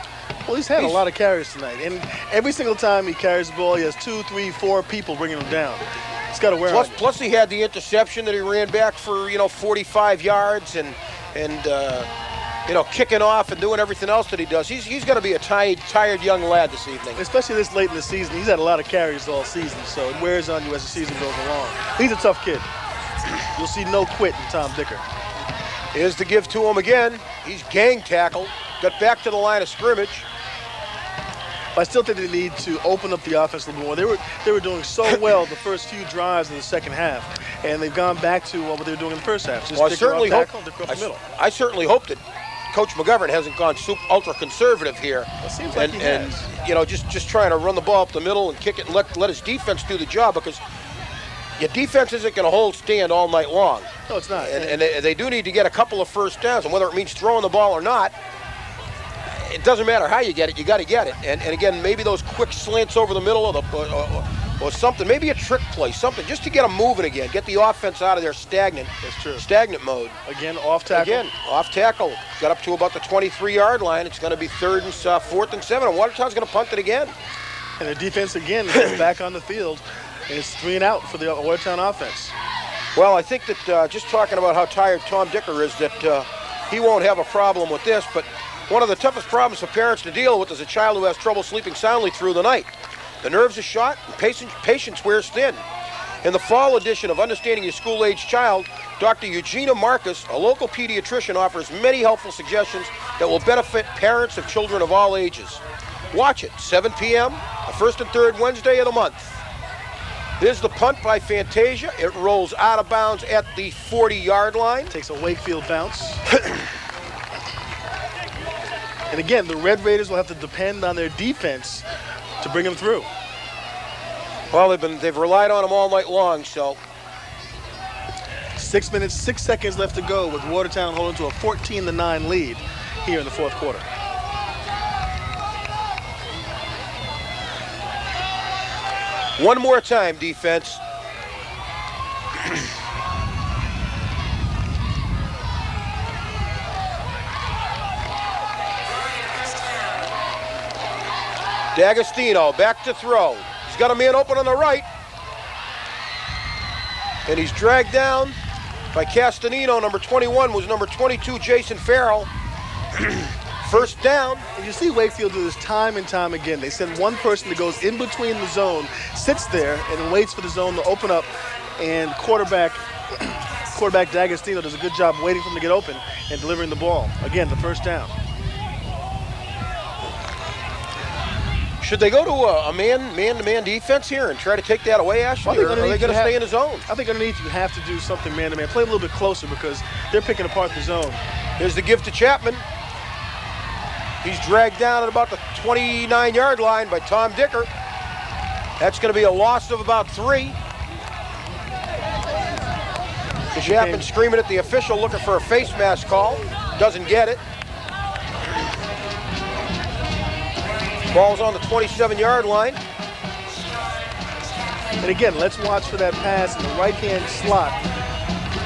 Well, he's had a lot of carries tonight. And every single time he carries the ball, he has 2, 3, 4 people bringing him down. He's got to wear on him. Plus he had the interception that he ran back for, 45 yards and kicking off and doing everything else that he does. He's going to be a tired young lad this evening. Especially this late in the season. He's had a lot of carries all season, so it wears on you as the season goes along. He's a tough kid. You'll see no quit in Tom Dicker. Here's the give to him again. He's gang tackled. Got back to the line of scrimmage. But I still think they need to open up the offense a little more. They were doing so well the first few drives in the second half, and they've gone back to what they were doing in the first half. Just I certainly hope that Coach McGovern hasn't gone ultra conservative here. It seems like he has. Just trying to run the ball up the middle and kick it and let his defense do the job, because your defense isn't going to hold stand all night long. No, it's not. And they do need to get a couple of first downs, and whether it means throwing the ball or not, it doesn't matter how you get it, you got to get it. And again, maybe those quick slants over the middle or something, maybe a trick play, something, just to get them moving again, get the offense out of their stagnant mode. Again, off tackle. Got up to about the 23-yard line. It's going to be 4th and 7, and Watertown's going to punt it again. And the defense again goes back on the field, and it's 3 and out for the Watertown offense. Well, I think that just talking about how tired Tom Dicker is, that he won't have a problem with this, but one of the toughest problems for parents to deal with is a child who has trouble sleeping soundly through the night. The nerves are shot and patience wears thin. In the fall edition of Understanding Your School-Age Child, Dr. Eugenia Marcus, a local pediatrician, offers many helpful suggestions that will benefit parents of children of all ages. Watch it, 7 p.m., the first and third Wednesday of the month. Here's the punt by Fantasia. It rolls out of bounds at the 40-yard line. Takes a Wakefield bounce. And again, the Red Raiders will have to depend on their defense to bring them through. Well, they've relied on them all night long, so. 6 minutes, 6 seconds left to go with Watertown holding to a 14-9 lead here in the fourth quarter. One more time, defense. D'Agostino back to throw. He's got a man open on the right. And he's dragged down by Castanino. Number 21 was number 22, Jason Farrell. First down. And you see Wakefield do this time and time again. They send one person that goes in between the zone, sits there, and waits for the zone to open up. And quarterback D'Agostino does a good job waiting for him to get open and delivering the ball. Again, the first down. Should they go to a man-to-man defense here and try to take that away, Ashley, or are they going to stay in the zone? I think underneath you have to do something man-to-man. Play a little bit closer because they're picking apart the zone. Here's the give to Chapman. He's dragged down at about the 29-yard line by Tom Dicker. That's going to be a loss of about 3. Chapman screaming at the official, looking for a face mask call. Doesn't get it. Ball's on the 27-yard line. And again, let's watch for that pass in the right-hand slot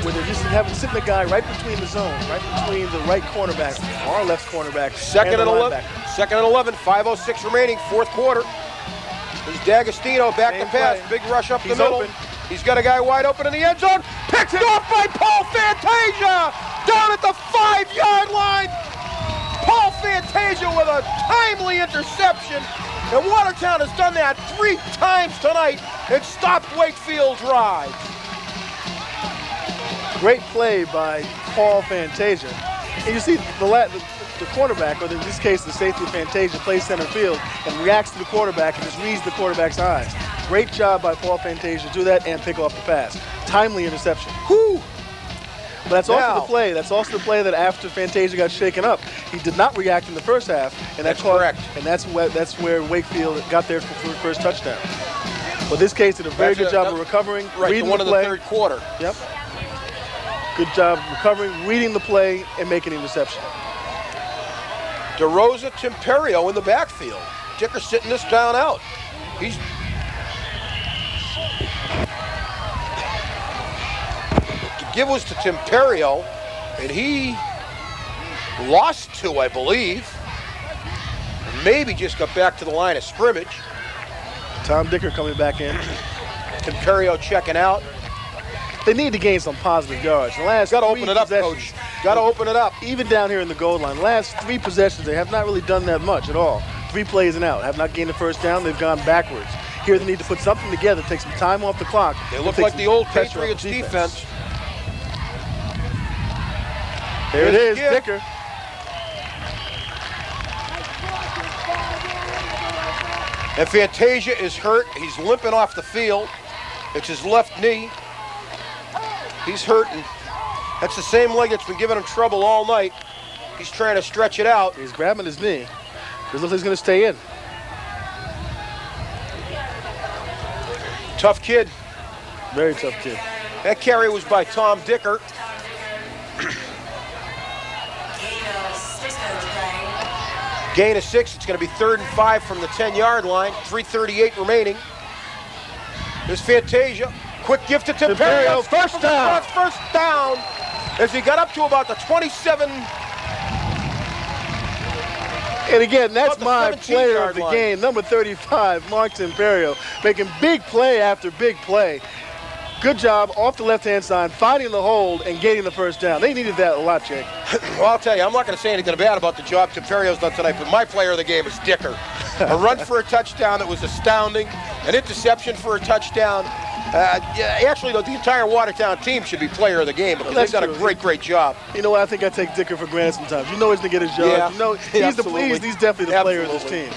where they're just sitting the guy right between the zone, right between the right cornerback, our left cornerback, Second and 11, 5:06 remaining, fourth quarter. There's D'Agostino back to pass, big rush up the middle. Open. He's got a guy wide open in the end zone. Picked it off by Paul Fantasia down at the 5-yard line. Paul Fantasia with a timely interception. And Watertown has done that 3 times tonight and stopped Wakefield's drive. Great play by Paul Fantasia. And you see the quarterback, or in this case the safety Fantasia, plays center field and reacts to the quarterback and just reads the quarterback's eyes. Great job by Paul Fantasia to do that and pick off the pass. Timely interception. Whew. But that's also the play. That's also the play that after Fantasia got shaken up, he did not react in the first half, and that's correct. And that's where Wakefield got their first touchdown. But this case did a very good job of recovering, reading the play. One in the third quarter. Yep. Good job recovering, reading the play, and making a reception. DeRosa, Timperio in the backfield. Dicker sitting this down out. He's the give was to Timperio, and he lost 2, I believe. Maybe just got back to the line of scrimmage. Tom Dicker coming back in. Timperio checking out. They need to gain some positive yards. The last Got to open it up, Coach. Got to open it up. Even down here in the goal line, the last 3 possessions, they have not really done that much at all. 3 plays and out. Have not gained the first down. They've gone backwards. Here they need to put something together, take some time off the clock. They look like the old Patriots defense. There it is, Dicker. And Fantasia is hurt. He's limping off the field. It's his left knee. He's hurting. That's the same leg that's been giving him trouble all night. He's trying to stretch it out. He's grabbing his knee. It looks like he's going to stay in. Tough kid. Very tough kid. That carry was by Tom Dicker. Gain of 6. It's going to be 3rd and 5 from the 10-yard line. 3:38 remaining. There's Fantasia. Quick gift to Timperio. First down. First down. As he got up to about the 27. And again, that's my player of the line. game, number 35, Mark Timperio, making big play after big play. Good job off the left-hand side, finding the hold and getting the first down. They needed that a lot, Jake. Well, I'll tell you, I'm not going to say anything bad about the job Timperio's done tonight, but my player of the game is Dicker. A run for a touchdown that was astounding, an interception for a touchdown. Actually, the entire Watertown team should be player of the game because they've done a great job. You know what? I think I take Dicker for granted sometimes. You know he's going to get his yards. Yeah, you know he's definitely the player of this team.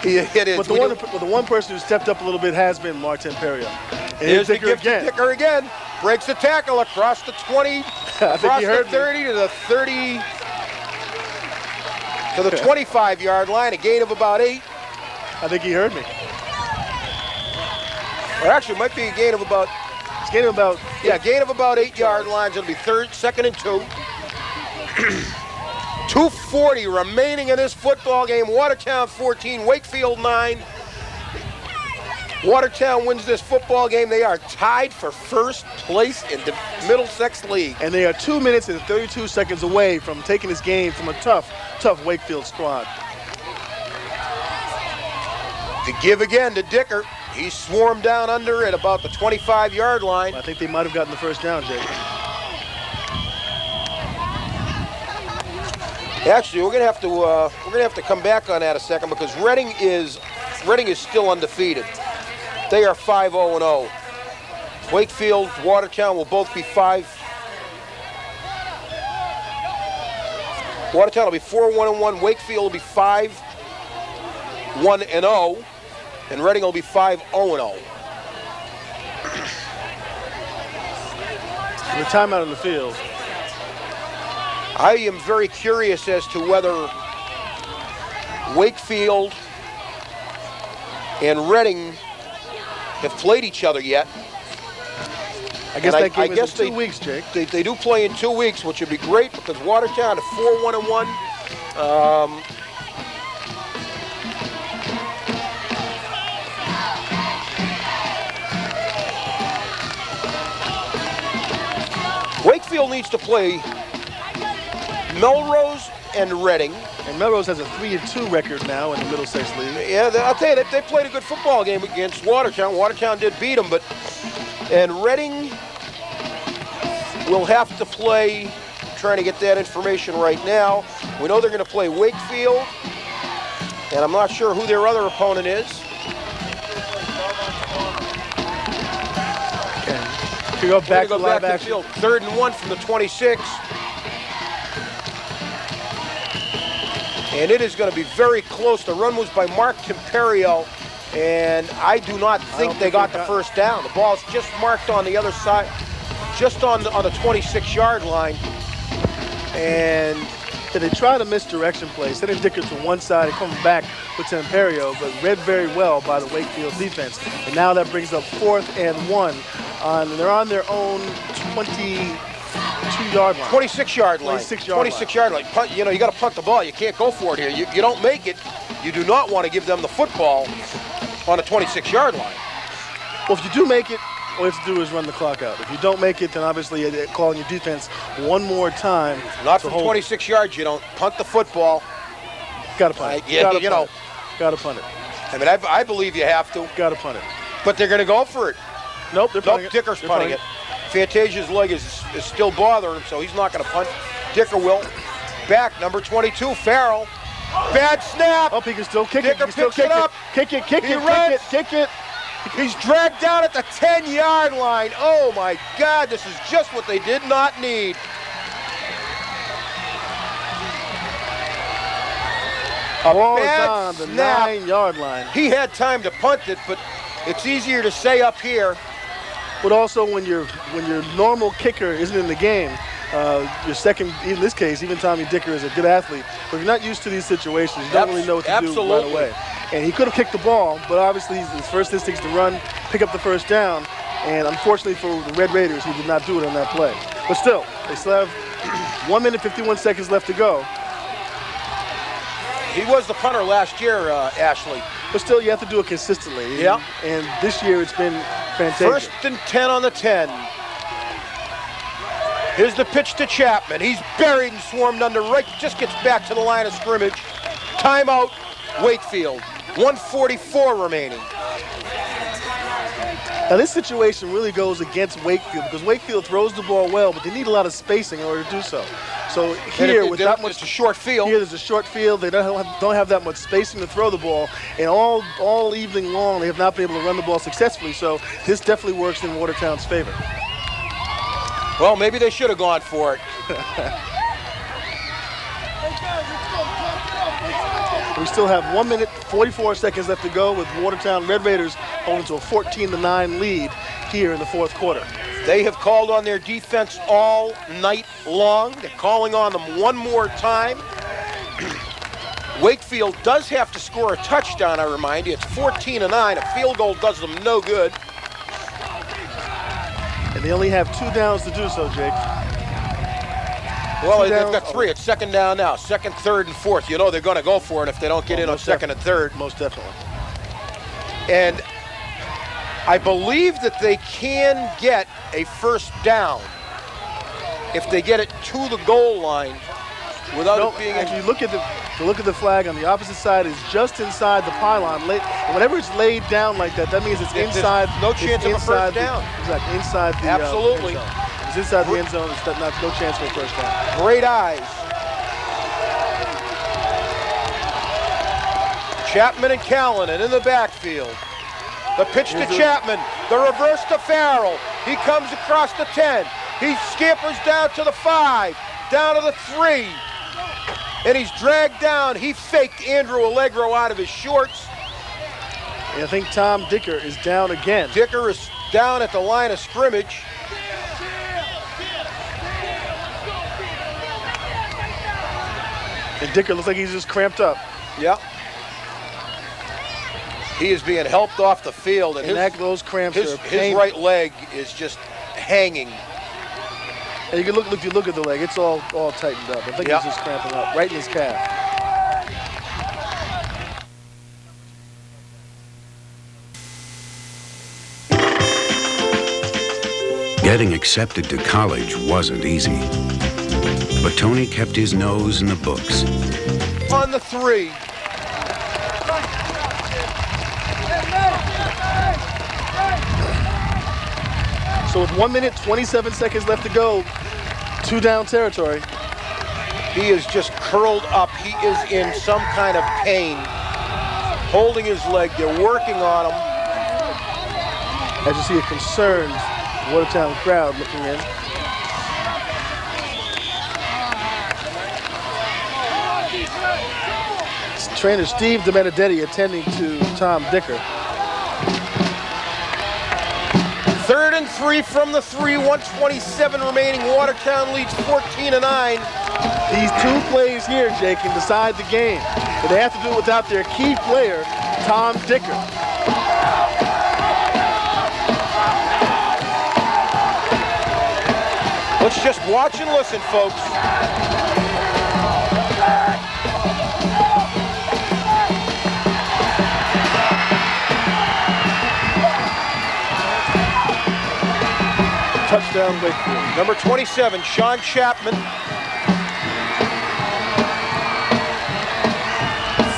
It is. But the one person who stepped up a little bit has been Mark Timperio. And here's the gift to Dicker again. Breaks the tackle across the 20, across the 30 to the 30, to the 25-yard line. A gain of about 8. I think he heard me. Or actually, it might be a gain of about. It's gain of about. Yeah, gain of about 8-yard lines. It'll be 2nd and 2. 2:40 remaining in this football game. Watertown 14, Wakefield 9. Watertown wins this football game. They are tied for first place in the Middlesex League. And they are 2 minutes and 32 seconds away from taking this game from a tough Wakefield squad. To give again to Dicker. He swarmed down under at about the 25-yard line. I think they might have gotten the first down, Jake. Actually, we're gonna have to come back on that a second because Reading is still undefeated. They are 5-0-0. Wakefield, Watertown will both be 5. Watertown will be 4-1-1. Wakefield will be 5-1-0, and Reading will be 5-0-0. The timeout on the field. I am very curious as to whether Wakefield and Reading have played each other yet. I guess that game is in 2 weeks, Jake. They do play in 2 weeks, which would be great because Watertown is 4-1-1. Wakefield needs to play Melrose and Reading. And Melrose has a 3-2 record now in the Middlesex League. Yeah, I'll tell you, they played a good football game against Watertown. Watertown did beat them, and Reading will have to play, trying to get that information right now. We know they're going to play Wakefield, and I'm not sure who their other opponent is. To go back to live the field. 3rd and 1 from the 26. And it is going to be very close. The run was by Mark Timperio, and I do not think they got the first down. The ball's just marked on the other side, just on the 26-yard line. And they tried a misdirection play, sending Dicker to one side and coming back with Timperio, but read very well by the Wakefield defense. And now that brings up 4th and 1. And they're on their own 22-yard line. 26-yard line. 26-yard line. Punt, you got to punt the ball. You can't go for it here. You don't make it. You do not want to give them the football on a 26-yard line. Well, if you do make it, all you have to do is run the clock out. If you don't make it, then obviously you're calling your defense one more time. Not from 26 yards. You don't punt the football. Got to punt it. Yeah, Got to punt it. I mean, I believe you have to. Got to punt it. But they're going to go for it. Nope, they're punting it. Dicker's punting it. Fantasia's leg is still bothering him, so he's not going to punt. Dicker will. Back, number 22, Farrell. Bad snap. Oh, he can still kick Dicker it. Dicker picks it up. Kick it, kick He it, runs. kick it. He's dragged down at the 10-yard line. Oh, my God, this is just what they did not need. Ball is bad on the snap. 9-yard line. He had time to punt it, but it's easier to say up here. But also when your normal kicker isn't in the game, your second, in this case, even Tommy Dicker is a good athlete, but if you're not used to these situations, you don't really know what to do right away. And he could have kicked the ball, but obviously his first instinct is to run, pick up the first down, and unfortunately for the Red Raiders, he did not do it on that play. But still, they still have 1 minute, 51 seconds left to go. He was the punter last year, Ashley. But still, you have to do it consistently. Yeah. And this year it's been fantastic. First and 10 on the 10. Here's the pitch to Chapman. He's buried and swarmed under right. Just gets back to the line of scrimmage. Timeout, Wakefield. 1:44 remaining. Now this situation really goes against Wakefield because Wakefield throws the ball well, but they need a lot of spacing in order to do so. So here, with that much, it's a short field. Here, there's a short field. They don't have that much spacing to throw the ball, and all evening long they have not been able to run the ball successfully. So this definitely works in Watertown's favor. Well, maybe they should have gone for it. We still have 1 minute, 44 seconds left to go with Watertown Red Raiders holding to a 14-9 lead here in the fourth quarter. They have called on their defense all night long. They're calling on them one more time. Wakefield does have to score a touchdown, I remind you. It's 14-9. A field goal does them no good. And they only have 2 downs to do so, Jake. Well, they've got 3. It's second down now. Second, third, and fourth. You know they're going to go for it if they don't get in on second and third. Most definitely. And I believe that they can get a first down if they get it to the goal line without it being. Actually, look at the flag on the opposite side is just inside the pylon. Whenever it's laid down like that, that means it's inside. No chance of a first down. Exactly, inside the absolutely. End zone. If it's inside the end zone, it's no chance for a first down. Great eyes. Chapman and Callanan in the backfield. The pitch to Chapman, the reverse to Farrell. He comes across the 10. He scampers down to the 5, down to the 3. And he's dragged down. He faked Andrew Allegro out of his shorts. And I think Tom Dicker is down again. Dicker is down at the line of scrimmage. And Dicker looks like he's just cramped up. Yeah. He is being helped off the field, and those cramps are his right leg is just hanging. And you can look at the leg; it's all tightened up. I think he's just cramping up right in his calf. Getting accepted to college wasn't easy, but Tony kept his nose in the books. On the 3. So with 1 minute, 27 seconds left to go, 2 down territory. He is just curled up. He is in some kind of pain, holding his leg. They're working on him. As you see a concerned Watertown crowd looking in. It's trainer Steve DeMenedetti attending to Tom Dicker. 3rd and 3 from the 3, 1:27 remaining. Watertown leads 14-9. These 2 plays here, Jake, can decide the game. But they have to do it without their key player, Tom Dicker. Let's just watch and listen, folks. Touchdown, Wakefield. Number 27, Sean Chapman.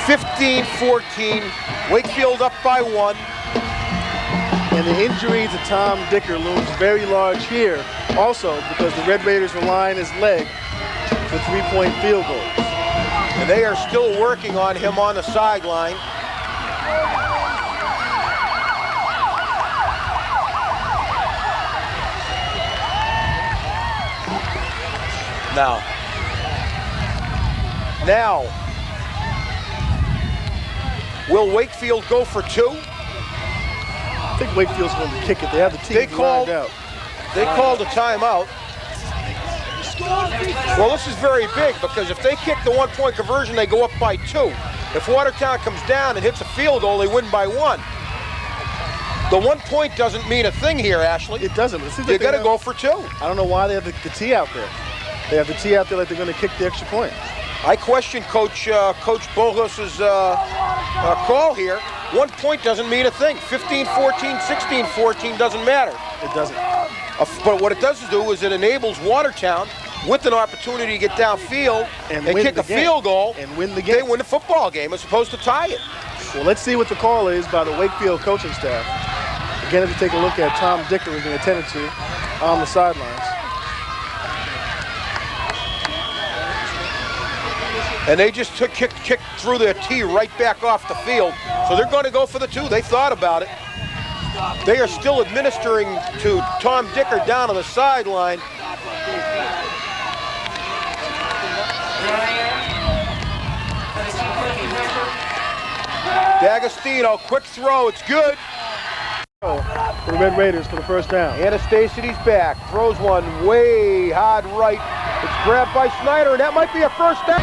15-14. Wakefield up by 1. And the injury to Tom Dicker looms very large here, also because the Red Raiders rely on his leg for 3-point field goals. And they are still working on him on the sideline. Now, will Wakefield go for 2? I think Wakefield's going to kick it. They have the team lined out. They called a timeout. Well, this is very big because if they kick the 1-point conversion, they go up by 2. If Watertown comes down and hits a field goal, they win by 1. The 1 point doesn't mean a thing here, Ashley. It doesn't. It seems like you got to go for 2. I don't know why they have the tee out there. They have the tee out there like they're going to kick the extra point. I question Coach Bogas's call here. 1 point doesn't mean a thing. 15-14, 16-14 doesn't matter. It doesn't. But what it does do is it enables Watertown with an opportunity to get downfield and kick a field goal and win the game. They win the football game as opposed to tie it. Well, let's see what the call is by the Wakefield coaching staff. Again, if you take a look at Tom Dicker who's being attended to on the sidelines. And they just kicked through their tee right back off the field. So they're going to go for the 2. They thought about it. They are still administering to Tom Dicker down on the sideline. D'Agostino, quick throw, it's good. For the Red Raiders for the first down. Anastasiades back, throws one way hard right. It's grabbed by Snyder, and that might be a first down.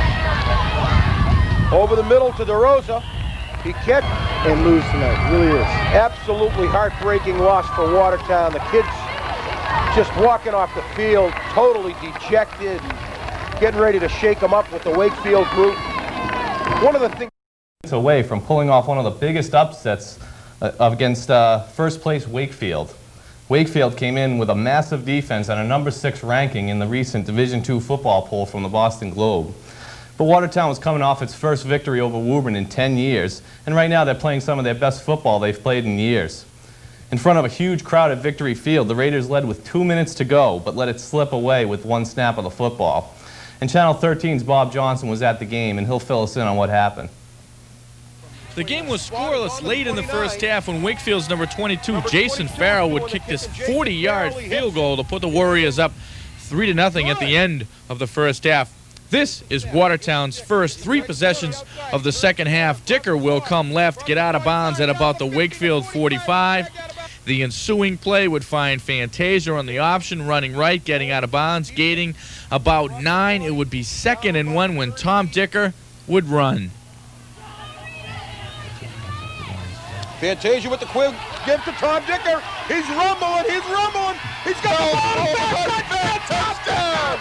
Over the middle to DeRosa. He catch and lose tonight, really is. Absolutely heartbreaking loss for Watertown. The kids just walking off the field, totally dejected, and getting ready to shake them up with the Wakefield group. One of the things away from pulling off one of the biggest upsets against first place Wakefield. Wakefield came in with a massive defense and a number 6 ranking in the recent Division II football poll from the Boston Globe. But Watertown was coming off its first victory over Woburn in 10 years, and right now they're playing some of their best football they've played in years. In front of a huge crowd at Victory Field, the Raiders led with 2 minutes to go, but let it slip away with 1 snap of the football. And Channel 13's Bob Johnson was at the game, and he'll fill us in on what happened. The game was scoreless late in the first half when Wakefield's number 22, Jason Farrell, would kick this 40-yard field goal to put the Warriors up 3-0 at the end of the first half. This is Watertown's first 3 possessions of the second half. Dicker will come left, get out of bounds at about the Wakefield 45. The ensuing play would find Fantasia on the option, running right, getting out of bounds, gaining about 9. It would be 2nd and 1 when Tom Dicker would run. Fantasia with the quick give to Tom Dicker. He's rumbling. He's got the ball back. Touchdown!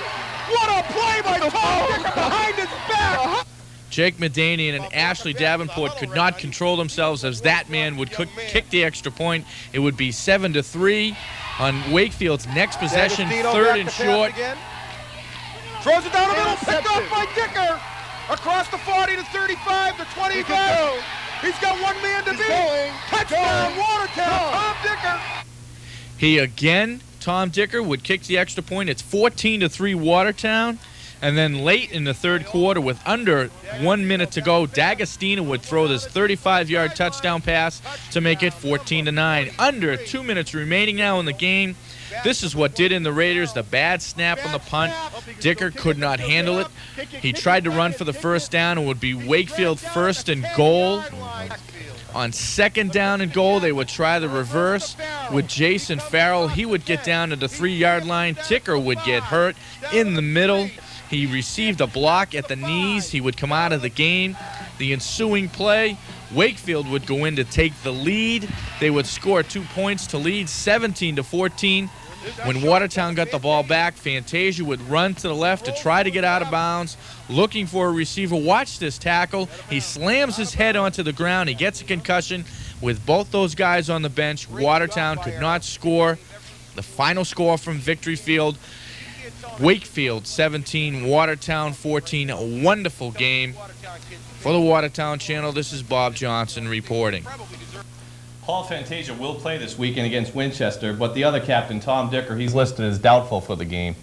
What a play by Tom Dicker behind his back. Jake Medanian and Ashley Davenport could not control themselves as that man would kick the extra point. It would be 7-3 on Wakefield's next possession, 3rd and short. Throws it down the middle, picked off by Dicker. Across the 40 to 35 to 25. He's got 1 man to beat. Touchdown, Watertown, Tom Dicker. Tom Dicker would kick the extra point. It's 14-3 Watertown. And then late in the third quarter, with under 1 minute to go, D'Agostino would throw this 35-yard touchdown pass to make it 14-9. Under 2 minutes remaining now in the game. This is what did in the Raiders, the bad snap on the punt. Dicker could not handle it. He tried to run for the first down. It would be Wakefield 1st and goal. On 2nd down and goal, they would try the reverse with Jason Farrell. He would get down to the 3-yard line. Dicker would get hurt in the middle. He received a block at the knees. He would come out of the game. The ensuing play, Wakefield would go in to take the lead. They would score 2 points to lead, 17-14. When Watertown got the ball back, Fantasia would run to the left to try to get out of bounds, looking for a receiver. Watch this tackle. He slams his head onto the ground. He gets a concussion. With both those guys on the bench, Watertown could not score. The final score from Victory Field, Wakefield 17, Watertown 14. A wonderful game. For the Watertown Channel, this is Bob Johnson reporting. Paul Fantasia will play this weekend against Winchester, but the other captain, Tom Dicker, he's listed as doubtful for the game.